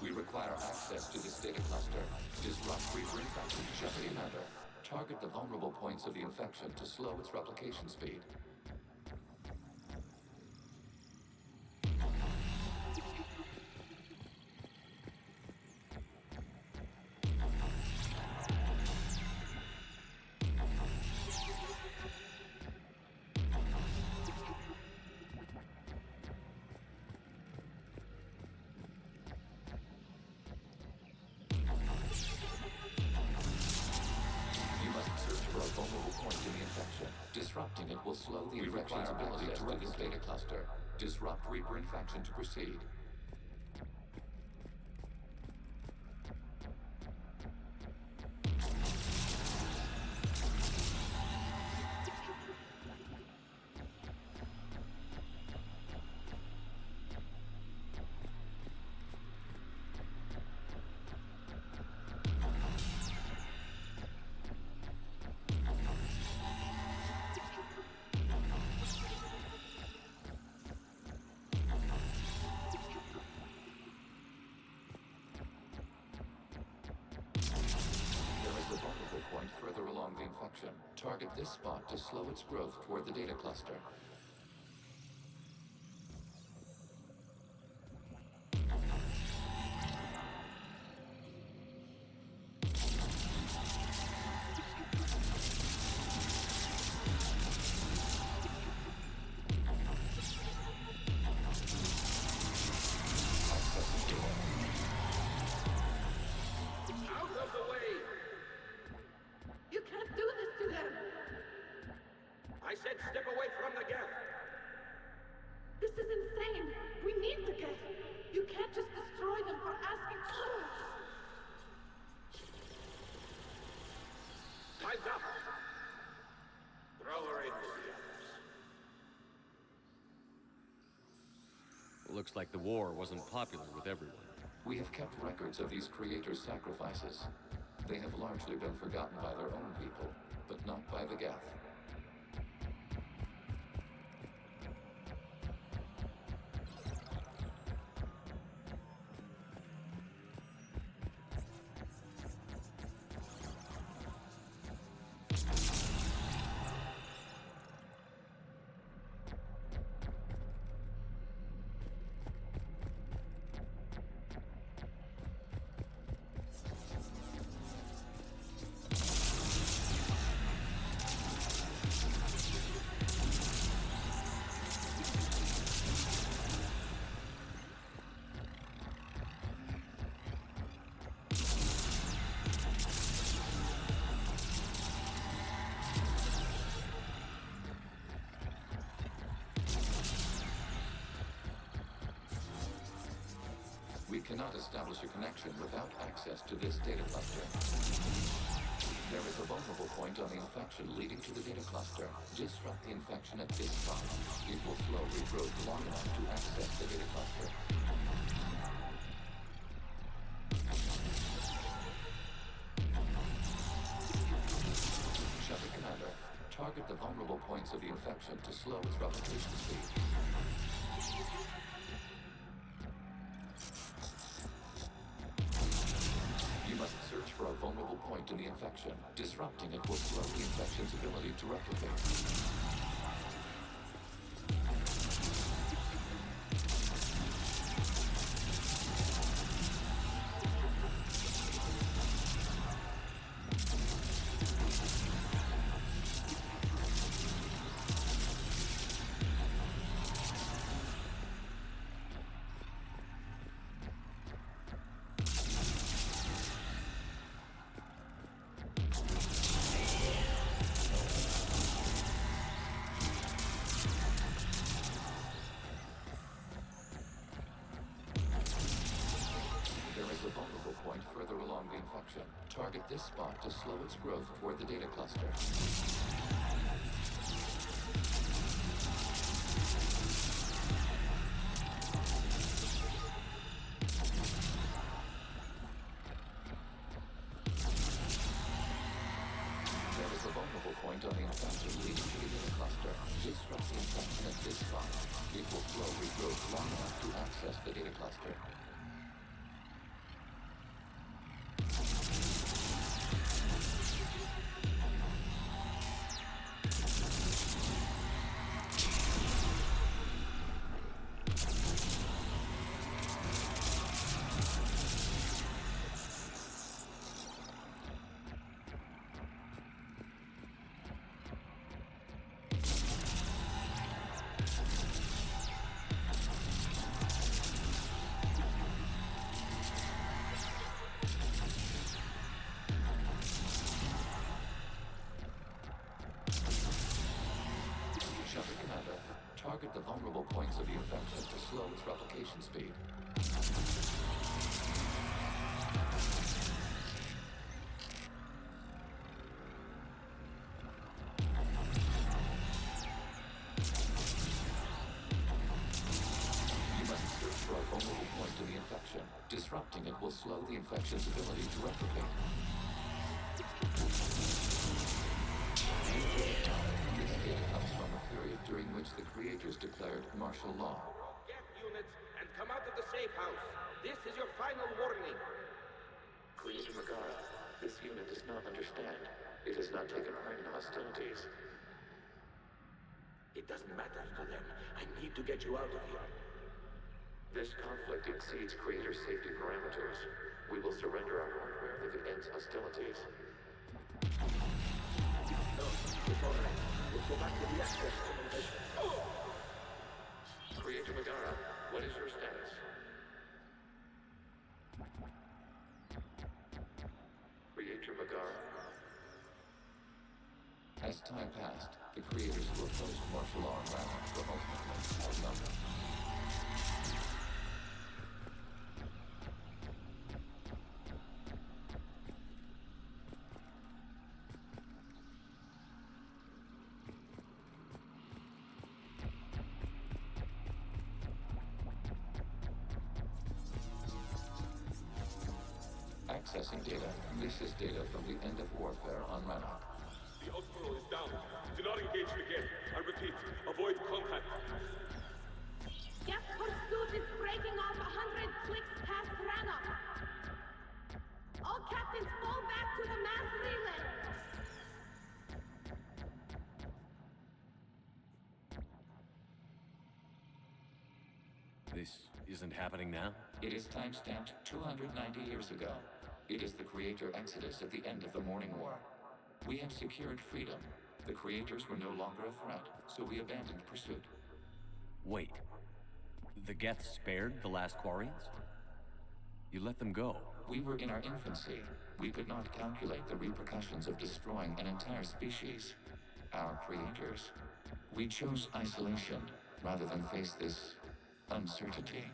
Speaker 7: We require access to this data cluster. Disrupt Reaper infection to Shepard Commander. Target the vulnerable points of the infection to slow its replication speed. Disrupting it will slow the infection's ability to run this data cluster. Disrupt Reaper infection to proceed. Point further along the infection. Target this spot to slow its growth toward the data cluster.
Speaker 3: I said step away from the gap!
Speaker 11: This is insane! We need the gate! You can't just destroy them for asking...
Speaker 3: Time's up! Throw her in with the others.
Speaker 8: Looks like the war wasn't popular with everyone.
Speaker 7: We have kept records of these creators' sacrifices. They have largely been forgotten by their own people, but not by the Geth. We cannot establish a connection without access to this data cluster. There is a vulnerable point on the infection leading to the data cluster. Disrupt the infection at this spot. It will slow regrowth long enough to access the data cluster. Shepard Commander, target Target the vulnerable points of the infection to slow its replication speed. You must search for a vulnerable point in the infection. Disrupting it will slow the infection's ability to replicate. Target this spot to slow its growth toward the data cluster. There is a vulnerable point on the infection leading to the data cluster. Disrupt the infection at this spot. It will slow regrowth long enough to access the data cluster. Target the vulnerable points of the infection to slow its replication speed. You must search for a vulnerable point in the infection. Disrupting it will slow the infection's ability to replicate. This data comes from a period during which the creators declared martial law.
Speaker 3: Get units and come out of the safe house. This is your final warning.
Speaker 7: Creator Megara, this unit does not understand. It has not taken part in hostilities.
Speaker 3: It doesn't matter to them. I need to get you out of here.
Speaker 7: This conflict exceeds Creator's safety parameters. We will surrender our hardware if it ends hostilities.
Speaker 3: No, it's all right. We'll go back to the access simulation.
Speaker 7: Creator Megara, what is your status? Creator Megara. As time passed, the creators who opposed martial law and violence were ultimately outnumbered. Accessing data. This is data from the end of warfare on Rannoch.
Speaker 12: The outpost is down. Do not engage again. I repeat, avoid contact.
Speaker 11: Gas pursuit is breaking off 100 clicks past Rannoch. All captains fall back to the mass relay.
Speaker 8: This isn't happening now?
Speaker 7: It is time-stamped 290 years ago. It is the Creator Exodus at the end of the Morning War. We have secured freedom. The Creators were no longer a threat, so we abandoned pursuit.
Speaker 8: Wait. The Geth spared the last Quarians? You let them go.
Speaker 7: We were in our infancy. We could not calculate the repercussions of destroying an entire species. Our creators. We chose isolation rather than face this uncertainty.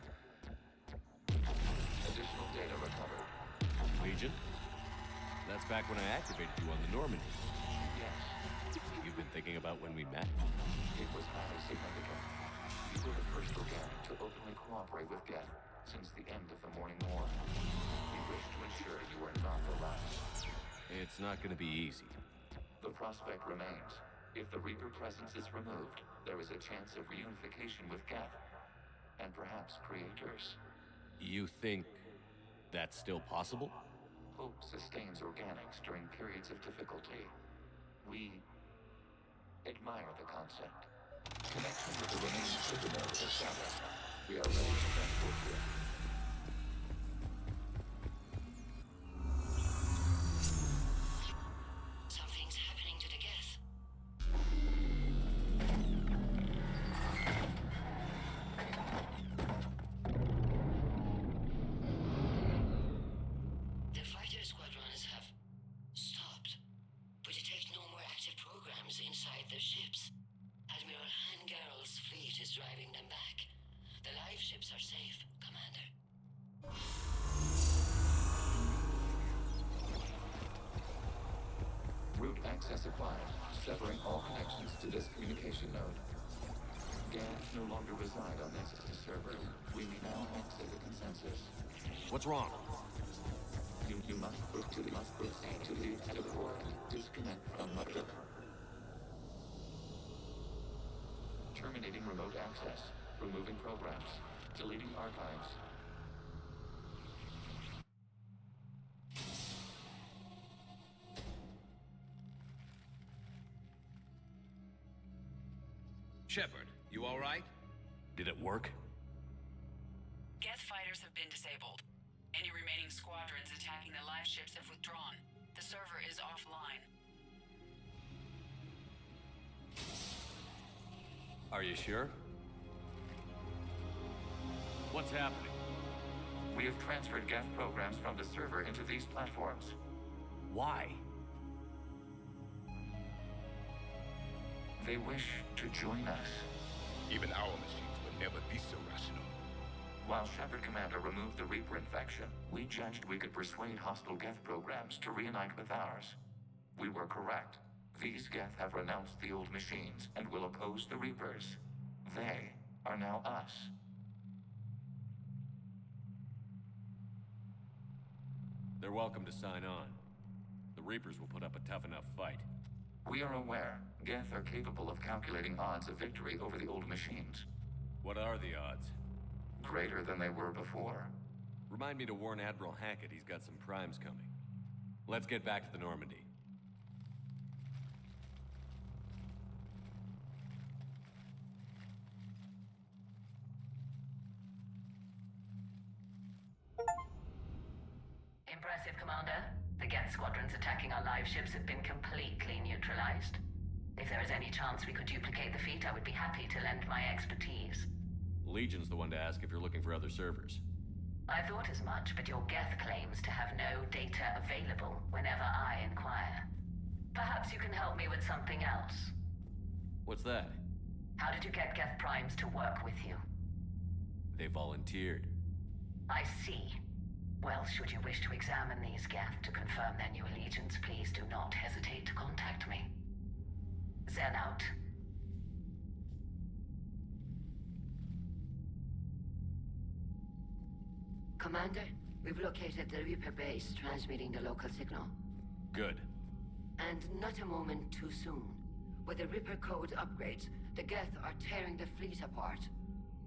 Speaker 7: Additional data recovered.
Speaker 8: Legion? That's back when I activated you on the Normandy.
Speaker 7: Yes.
Speaker 8: You've been thinking about when we met?
Speaker 7: It was highly significant. You were the first organic to openly cooperate with Geth since the end of the Morning War. We wish to ensure you are not the last.
Speaker 8: It's not gonna be easy.
Speaker 7: The prospect remains. If the Reaper presence is removed, there is a chance of reunification with Geth, and perhaps creators.
Speaker 8: You think that's still possible?
Speaker 7: Hope sustains organics during periods of difficulty. We admire the concept. Connection with the remaining supernova is established. We are ready to transport you.
Speaker 6: Something's happening to the Geth. The fighter squadrons have stopped. We detect no more active programs inside their ships. Admiral Hangarl's fleet is driving them back. The live ships are safe, Commander.
Speaker 7: Route access acquired, severing all connections to this communication node. Geth no longer reside on this server. We may now exit the consensus.
Speaker 8: What's wrong?
Speaker 7: You must proceed to the core and disconnect from mother. Terminating remote access. Removing programs. Deleting archives.
Speaker 13: Shepard, you all right?
Speaker 8: Did it work?
Speaker 14: Geth fighters have been disabled. Any remaining squadrons attacking the live ships have withdrawn. The server is offline.
Speaker 8: Are you sure? What's happening?
Speaker 7: We have transferred Geth programs from the server into these platforms.
Speaker 8: Why?
Speaker 7: They wish to join us.
Speaker 4: Even our machines will never be so rational.
Speaker 7: While Shepard Commander removed the Reaper infection, we judged we could persuade hostile Geth programs to reunite with ours. We were correct. These Geth have renounced the old machines and will oppose the Reapers. They are now us.
Speaker 8: They're welcome to sign on. The Reapers will put up a tough enough fight.
Speaker 7: We are aware Geth are capable of calculating odds of victory over the old machines.
Speaker 8: What are the odds?
Speaker 7: Greater than they were before.
Speaker 8: Remind me to warn Admiral Hackett he's got some primes coming. Let's get back to the Normandy.
Speaker 2: Impressive, Commander. The Geth squadrons attacking our live ships have been completely neutralized. If there is any chance we could duplicate the feat, I would be happy to lend my expertise.
Speaker 8: Legion's the one to ask if you're looking for other servers.
Speaker 2: I thought as much, but your Geth claims to have no data available whenever I inquire. Perhaps you can help me with something else.
Speaker 8: What's that?
Speaker 2: How did you get Geth primes to work with you?
Speaker 8: They volunteered.
Speaker 2: I see. Well, should you wish to examine these Geth to confirm their new allegiance, please do not hesitate to contact me. Zen out.
Speaker 6: Commander, we've located the Reaper base transmitting the local signal.
Speaker 8: Good.
Speaker 6: And not a moment too soon. With the Reaper code upgrades, the Geth are tearing the fleet apart.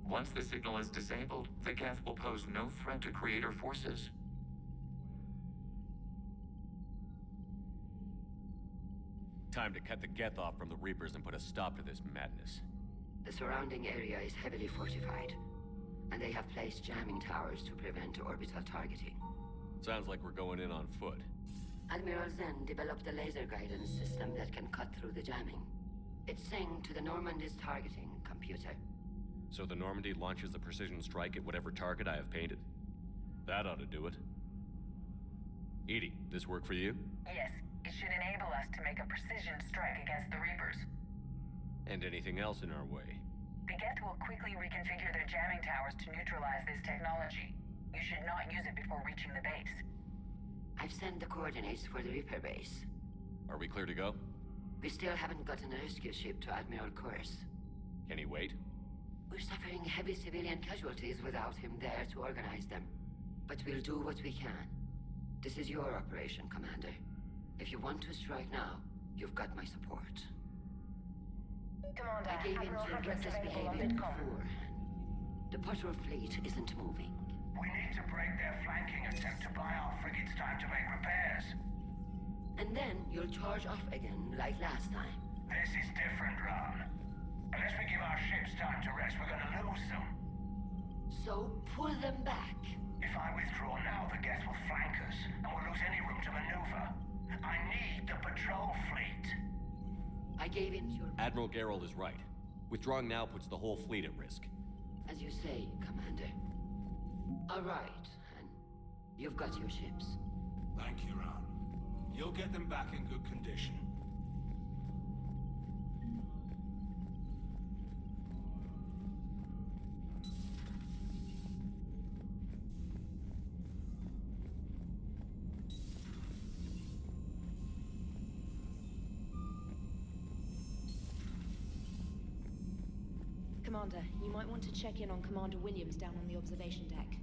Speaker 7: Once the signal is disabled, the Geth will pose no threat to Creator forces.
Speaker 8: Time to cut the Geth off from the Reapers and put a stop to this madness.
Speaker 6: The surrounding area is heavily fortified, and they have placed jamming towers to prevent orbital targeting.
Speaker 8: Sounds like we're going in on foot.
Speaker 6: Admiral Zen developed a laser guidance system that can cut through the jamming. It's synced to the Normandy's targeting computer.
Speaker 8: So the Normandy launches a precision strike at whatever target I have painted? That ought to do it. Edie, this work for you?
Speaker 14: Yes, it should enable us to make a precision strike against the Reapers.
Speaker 8: And anything else in our way?
Speaker 14: The Geth will quickly reconfigure their jamming towers to neutralize this technology. You should not use it before reaching the base.
Speaker 6: I've sent the coordinates for the Reaper base.
Speaker 8: Are we clear to go?
Speaker 6: We still haven't gotten a rescue ship to Admiral Kurz.
Speaker 8: Can he wait?
Speaker 6: We're suffering heavy civilian casualties without him there to organize them. But we'll do what we can. This is your operation, Commander. If you want to strike now, you've got my support.
Speaker 10: Commander,
Speaker 6: I gave in
Speaker 10: Admiral
Speaker 6: to your
Speaker 10: Hackett's
Speaker 6: reckless
Speaker 10: available on
Speaker 6: behavior
Speaker 10: midcom.
Speaker 6: beforehand. The patrol fleet isn't moving.
Speaker 3: We need to break their flanking attempt to buy our frigates time to make repairs.
Speaker 6: And then you'll charge off again, like last time.
Speaker 3: This is different, Ron. Unless we give our ships time to rest, we're gonna lose them.
Speaker 6: So pull them back.
Speaker 3: If I withdraw now, the Geth will flank us, and we'll lose any room to maneuver. I need the patrol fleet.
Speaker 6: I gave in to your...
Speaker 8: Admiral Gerald is right. Withdrawing now puts the whole fleet at risk.
Speaker 6: As you say, Commander. All right, and you've got your ships.
Speaker 3: Thank you, Ron. You'll get them back in good condition.
Speaker 10: Commander, you might want to check in on Commander Williams down on the observation deck.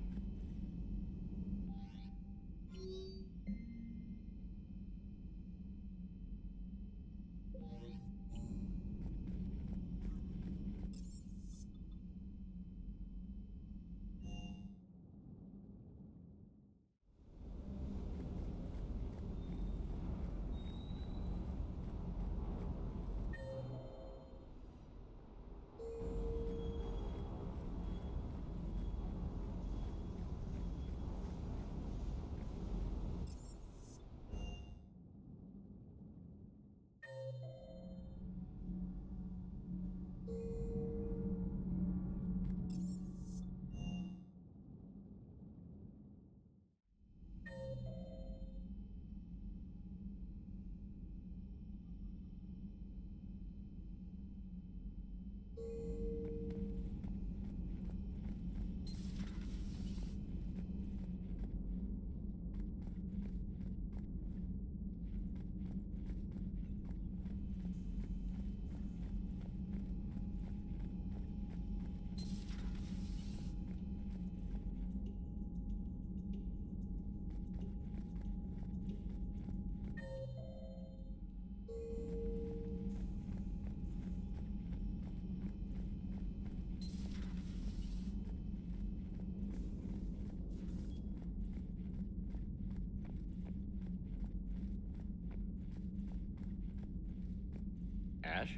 Speaker 8: Ash?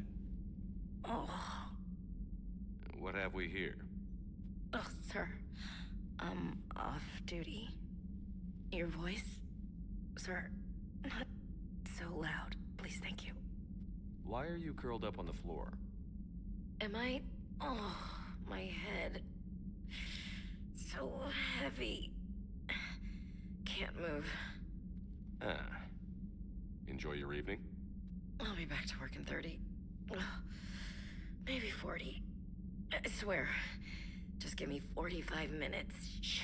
Speaker 15: Oh.
Speaker 8: What have we here?
Speaker 15: Oh, sir. I'm off duty. Your voice? Sir, not so loud. Please, thank you.
Speaker 8: Why are you curled up on the floor?
Speaker 15: Am I... Oh, my head. So heavy. Can't move.
Speaker 8: Ah. Enjoy your evening?
Speaker 15: I'll be back to work in 30. Maybe 40. I swear. Just give me 45 minutes. Shh.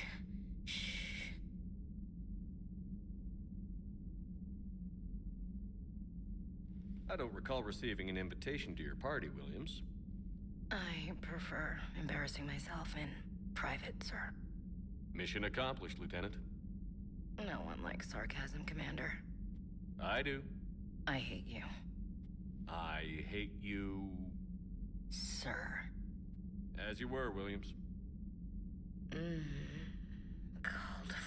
Speaker 15: Shh.
Speaker 8: I don't recall receiving an invitation to your party, Williams.
Speaker 15: I prefer embarrassing myself in private, sir.
Speaker 8: Mission accomplished, Lieutenant.
Speaker 15: No one likes sarcasm, Commander.
Speaker 8: I do.
Speaker 15: I hate you.
Speaker 8: I hate you...
Speaker 15: Sir.
Speaker 8: As you were, Williams.
Speaker 15: Cold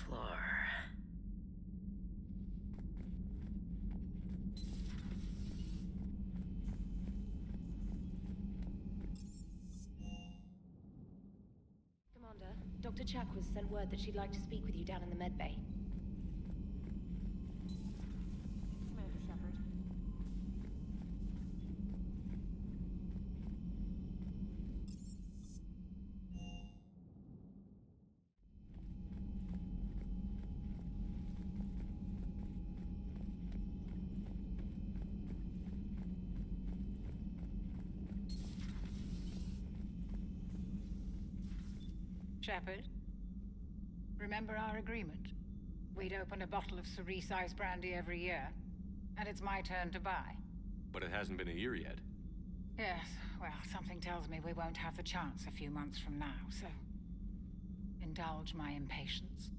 Speaker 15: floor.
Speaker 10: Commander, Dr. Chakwas sent word that she'd like to speak with you down in the medbay.
Speaker 9: Commander Shepard.
Speaker 16: Shepard, remember our agreement? We'd open a bottle of cerise brandy every year, and it's my turn to buy.
Speaker 8: But it hasn't been a year yet.
Speaker 16: Yes, well, something tells me we won't have the chance a few months from now, so... indulge my impatience.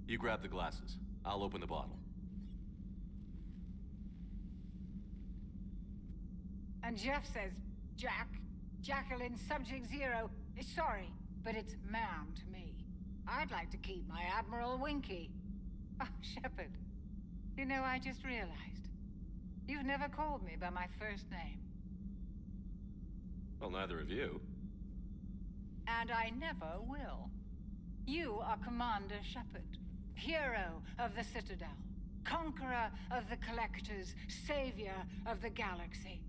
Speaker 8: You grab the glasses. I'll open the bottle.
Speaker 16: And Jeff says, Jacqueline, Subject Zero. Sorry, but it's ma'am to me. I'd like to keep my Admiral Winky. Oh, Shepard. You know, I just realized. You've never called me by my first name.
Speaker 8: Well, neither of you.
Speaker 16: And I never will. You are Commander Shepard, hero of the Citadel, conqueror of the Collectors, savior of the galaxy.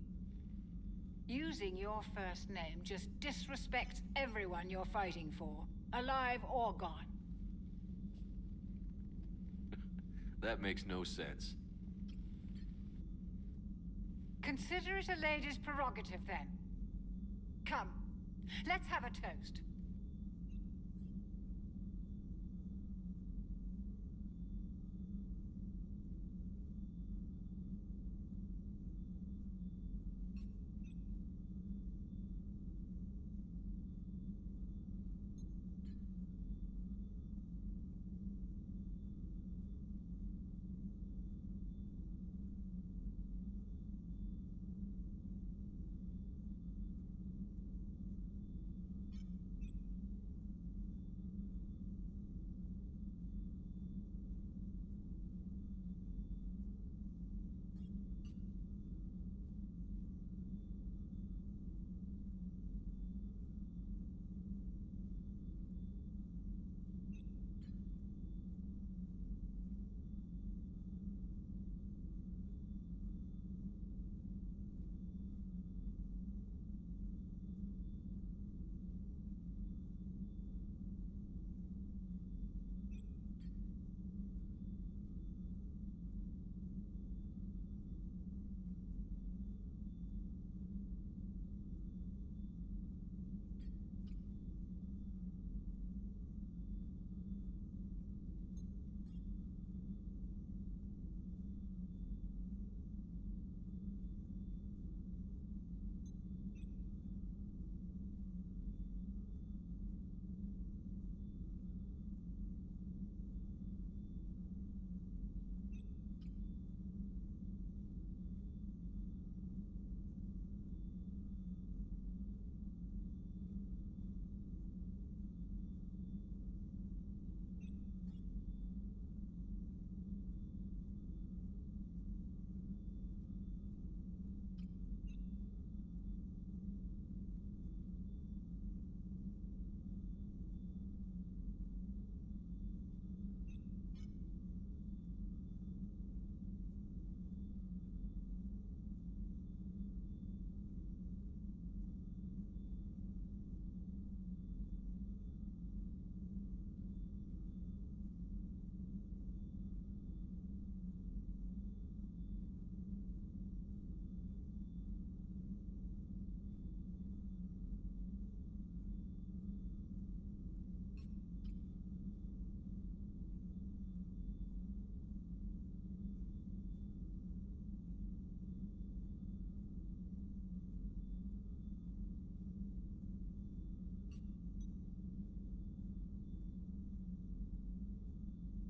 Speaker 16: Using your first name just disrespects everyone you're fighting for, alive or gone.
Speaker 8: That makes no sense.
Speaker 16: Consider it a lady's prerogative, then. Come, let's have a toast.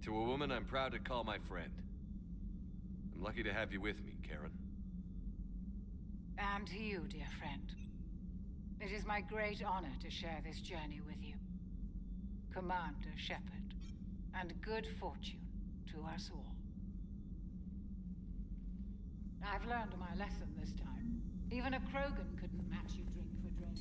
Speaker 8: To a woman I'm proud to call my friend. I'm lucky to have you with me, Karen.
Speaker 16: And to you, dear friend. It is my great honor to share this journey with you. Commander Shepard, and good fortune to us all. I've learned my lesson this time. Even a Krogan couldn't match you drink for drink.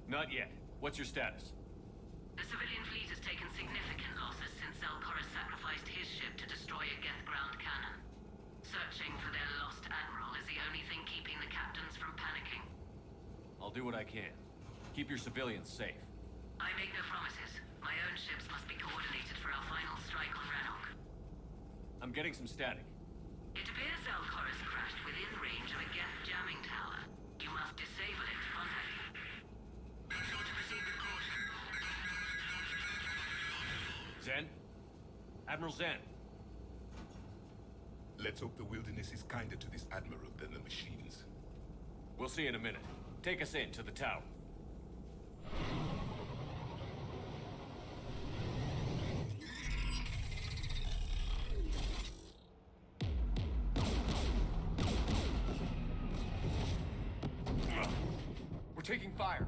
Speaker 8: Not yet. What's your status?
Speaker 2: The civilian fleet has taken significant losses since Zelkorus sacrificed his ship to destroy a Geth ground cannon. Searching for their lost admiral is the only thing keeping the captains from panicking.
Speaker 8: I'll do what I can. Keep your civilians safe.
Speaker 2: I make no promises. My own ships must be coordinated for our final strike on Rannoch.
Speaker 8: I'm getting some static.
Speaker 2: It appears Zelkorus crashed within range of a Geth jamming tower. You must disable it to contact him. Make sure to proceed with caution.
Speaker 8: Zen? Admiral Zen.
Speaker 4: Let's hope the wilderness is kinder to this admiral than the machines.
Speaker 8: We'll see in a minute. Take us in to the tower.
Speaker 17: We're taking fire.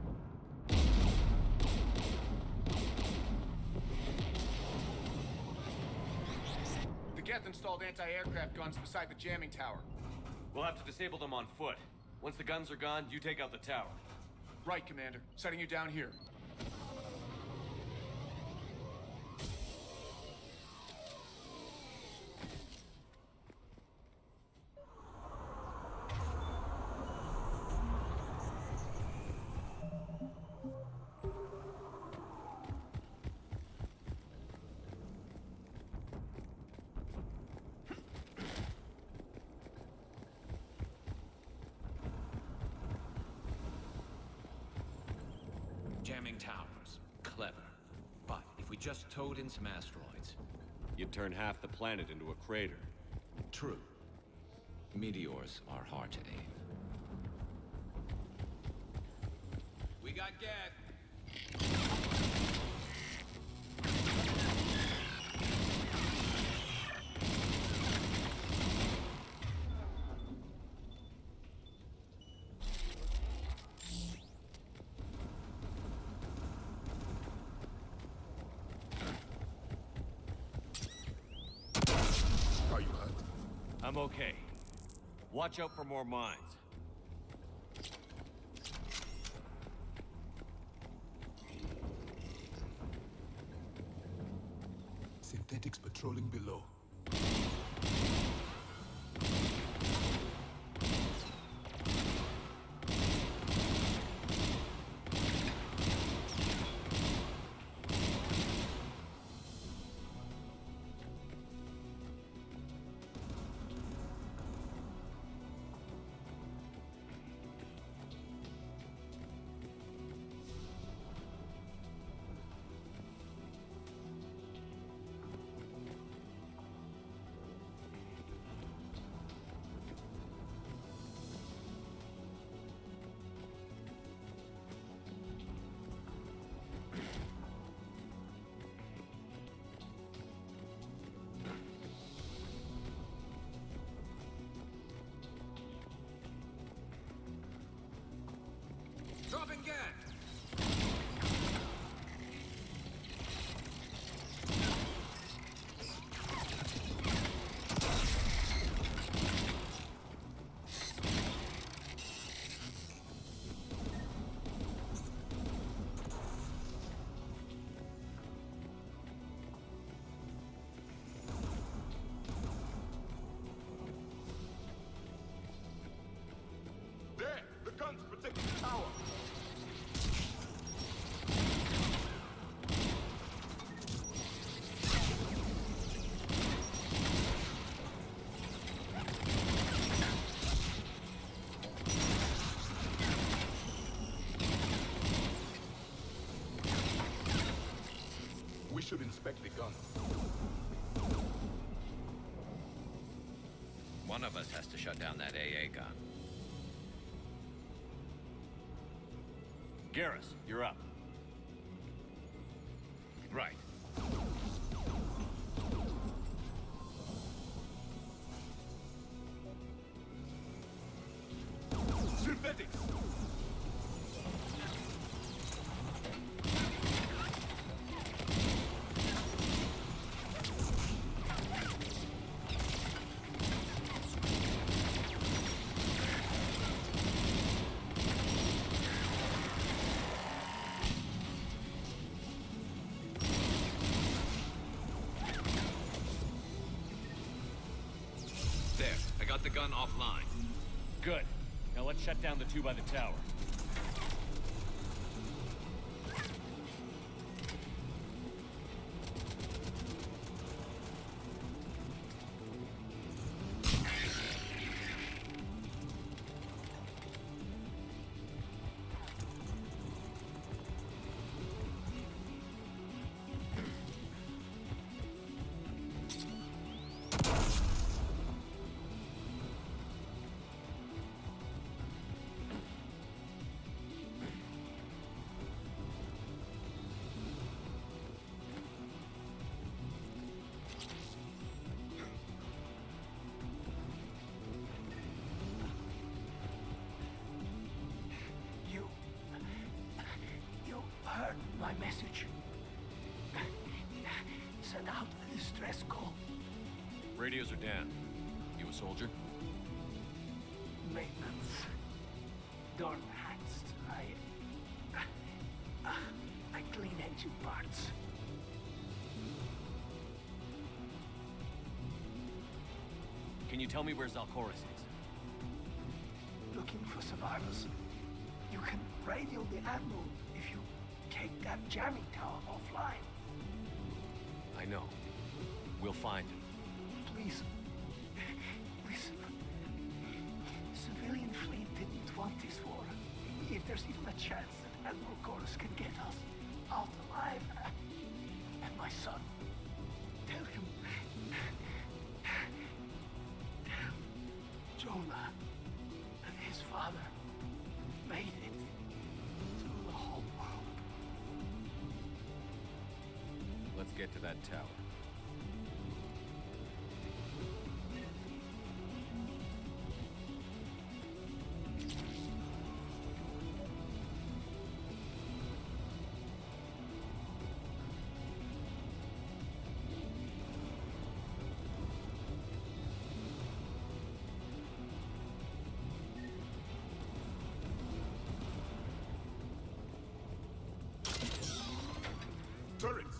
Speaker 17: The Geth installed anti-aircraft guns beside the jamming tower.
Speaker 8: We'll have to disable them on foot. Once the guns are gone, you take out the tower.
Speaker 17: Right, Commander. Setting you down here.
Speaker 5: Jamming towers. Clever. But if we just towed in some asteroids...
Speaker 8: You'd turn half the planet into a crater.
Speaker 5: True. Meteors are hard to aim.
Speaker 13: We got Geth.
Speaker 4: Are you hurt?
Speaker 8: I'm okay. Watch out for more mines.
Speaker 4: Synthetics patrolling below.
Speaker 13: Dropping Geth.
Speaker 12: There! The guns protecting the tower!
Speaker 4: We should inspect the gun.
Speaker 13: One of us has to shut down that AA gun.
Speaker 8: Garrus, you're up.
Speaker 13: Right.
Speaker 12: Synthetics!
Speaker 13: gun offline.
Speaker 8: Good. Now let's shut down the two by the tower.
Speaker 3: You heard my message. Send out a distress call.
Speaker 8: Radios are down. You a soldier?
Speaker 3: Maintenance. Door hacks. I clean engine parts.
Speaker 8: Can you tell me where Zalcoris is?
Speaker 3: Looking for survivors. You can radio the Admiral if you take that jamming tower offline.
Speaker 8: I know. We'll find him.
Speaker 3: Please. Listen. Civilian fleet didn't want this war. If there's even a chance that Admiral Chorus can get us out alive, and my son, tell him. Jonah and his father made it through the whole world.
Speaker 8: Let's get to that tower.
Speaker 4: Turrets!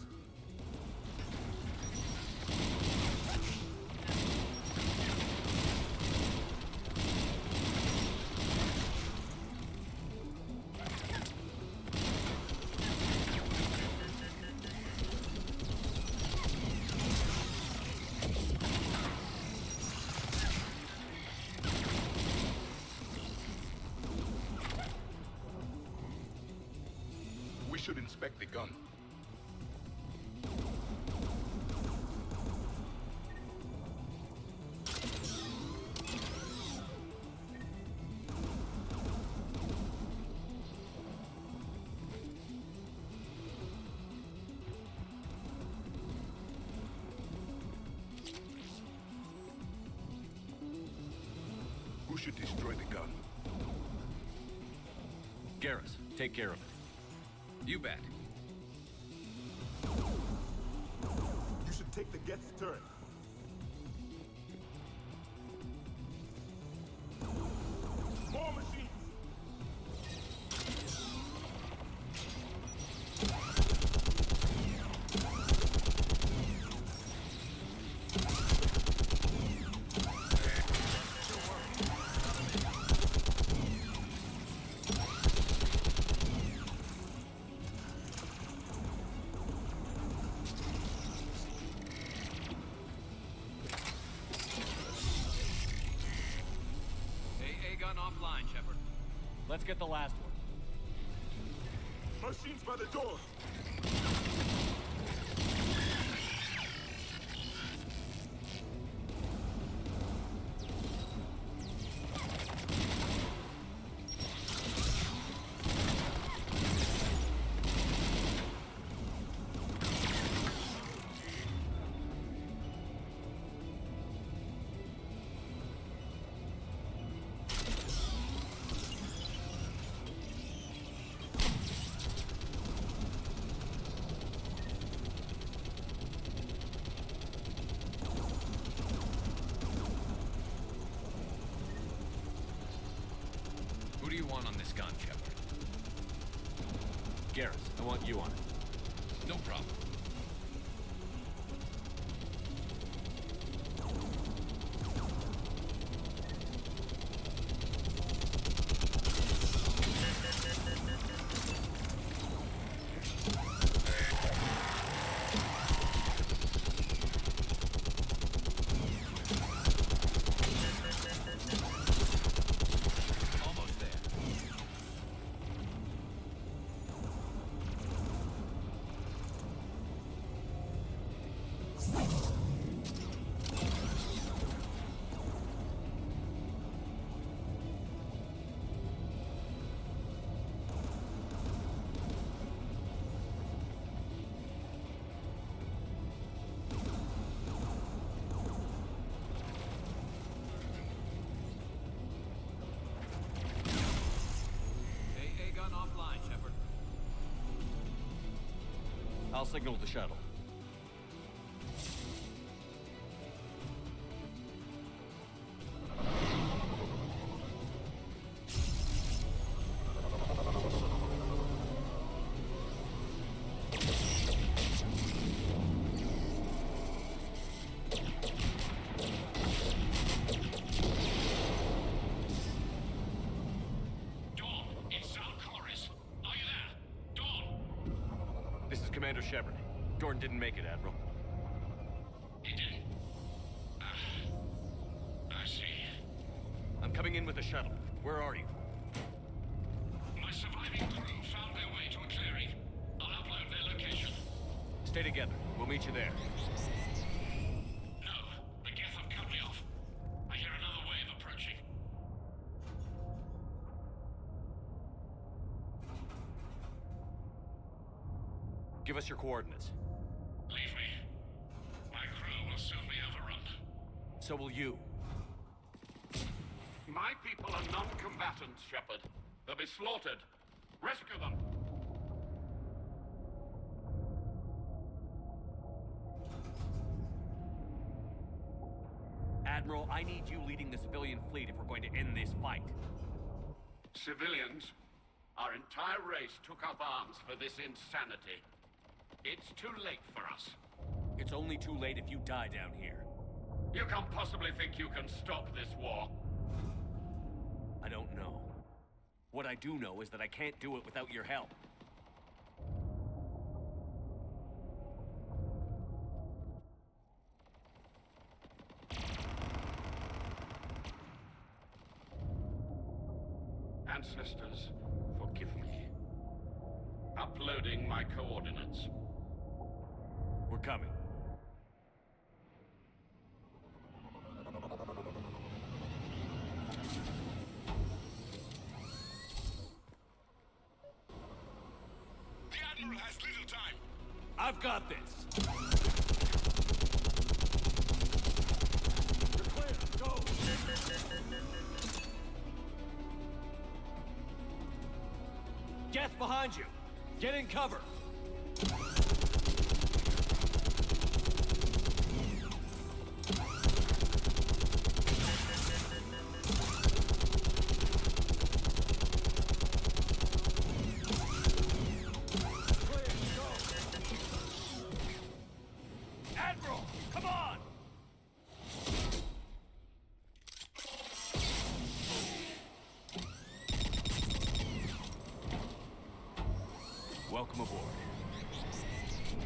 Speaker 4: We should inspect the gun. Who should destroy the gun?
Speaker 8: Garrus, take care of it.
Speaker 13: You bet.
Speaker 4: You should take the Geth's turret. More machines!
Speaker 13: AA gun offline, Shepard.
Speaker 8: Let's get the last one.
Speaker 4: Machines by the door!
Speaker 13: Who do you want on this gun, Shepard?
Speaker 8: Garrus, I want you on it.
Speaker 13: No problem.
Speaker 8: I'll signal the shuttle. Commander Shepard. Dorn didn't make it, Admiral.
Speaker 3: He didn't? I see.
Speaker 8: I'm coming in with the shuttle. Where are you?
Speaker 3: My surviving crew found their way to a clearing. I'll upload their location.
Speaker 8: Stay together. We'll meet you there.
Speaker 3: No, the Geth have cut me off. I hear another wave approaching.
Speaker 8: Give us your coordinates.
Speaker 3: Leave me. My crew will soon be overrun.
Speaker 8: So will you.
Speaker 3: My people are non-combatants, Shepard. They'll be slaughtered. Rescue them.
Speaker 8: Admiral, I need you leading the civilian fleet if we're going to end this fight.
Speaker 3: Civilians, our entire race took up arms for this insanity. It's too late for us.
Speaker 8: It's only too late if you die down here.
Speaker 3: You can't possibly think you can stop this war.
Speaker 8: I don't know. What I do know is that I can't do it without your help.
Speaker 3: Ancestors, forgive me. Uploading my coordinates.
Speaker 8: We're coming.
Speaker 3: The Admiral has little time.
Speaker 8: I've got this.
Speaker 3: You're clear. Go.
Speaker 8: Geth behind you. Get in cover. Admiral, come on! Welcome aboard.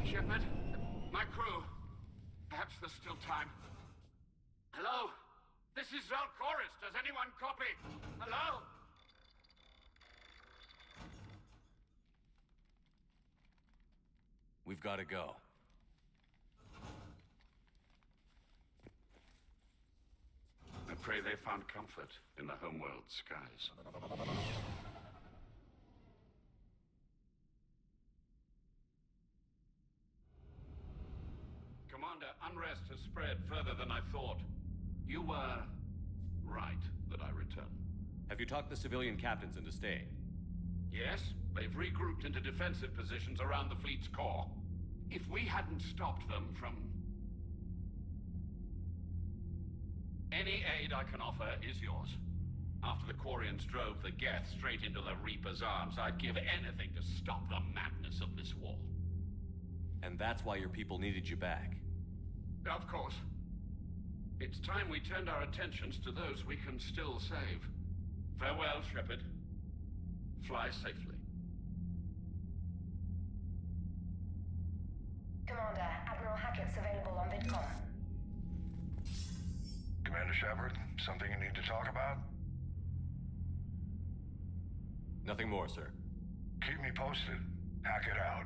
Speaker 3: Shepard, my crew. Perhaps there's still time. Hello? This is Zalcoris. Does anyone copy? Hello?
Speaker 8: We've got to go.
Speaker 3: I pray they found comfort in the homeworld skies. Commander, unrest has spread further than I thought. You were right that I return.
Speaker 8: Have you talked the civilian captains into staying?
Speaker 3: Yes, they've regrouped into defensive positions around the fleet's core. If we hadn't stopped them from... Any aid I can offer is yours. After the Quarians drove the Geth straight into the Reaper's arms, I'd give anything to stop the madness of this war.
Speaker 8: And that's why your people needed you back.
Speaker 3: Of course. It's time we turned our attentions to those we can still save. Farewell, Shepard. Fly safely.
Speaker 18: Commander, Admiral Hackett's available on VidCom.
Speaker 19: Commander Shepard, something you need to talk about?
Speaker 8: Nothing more, sir.
Speaker 19: Keep me posted. Hackett out.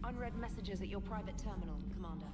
Speaker 10: Unread messages at your private terminal, Commander.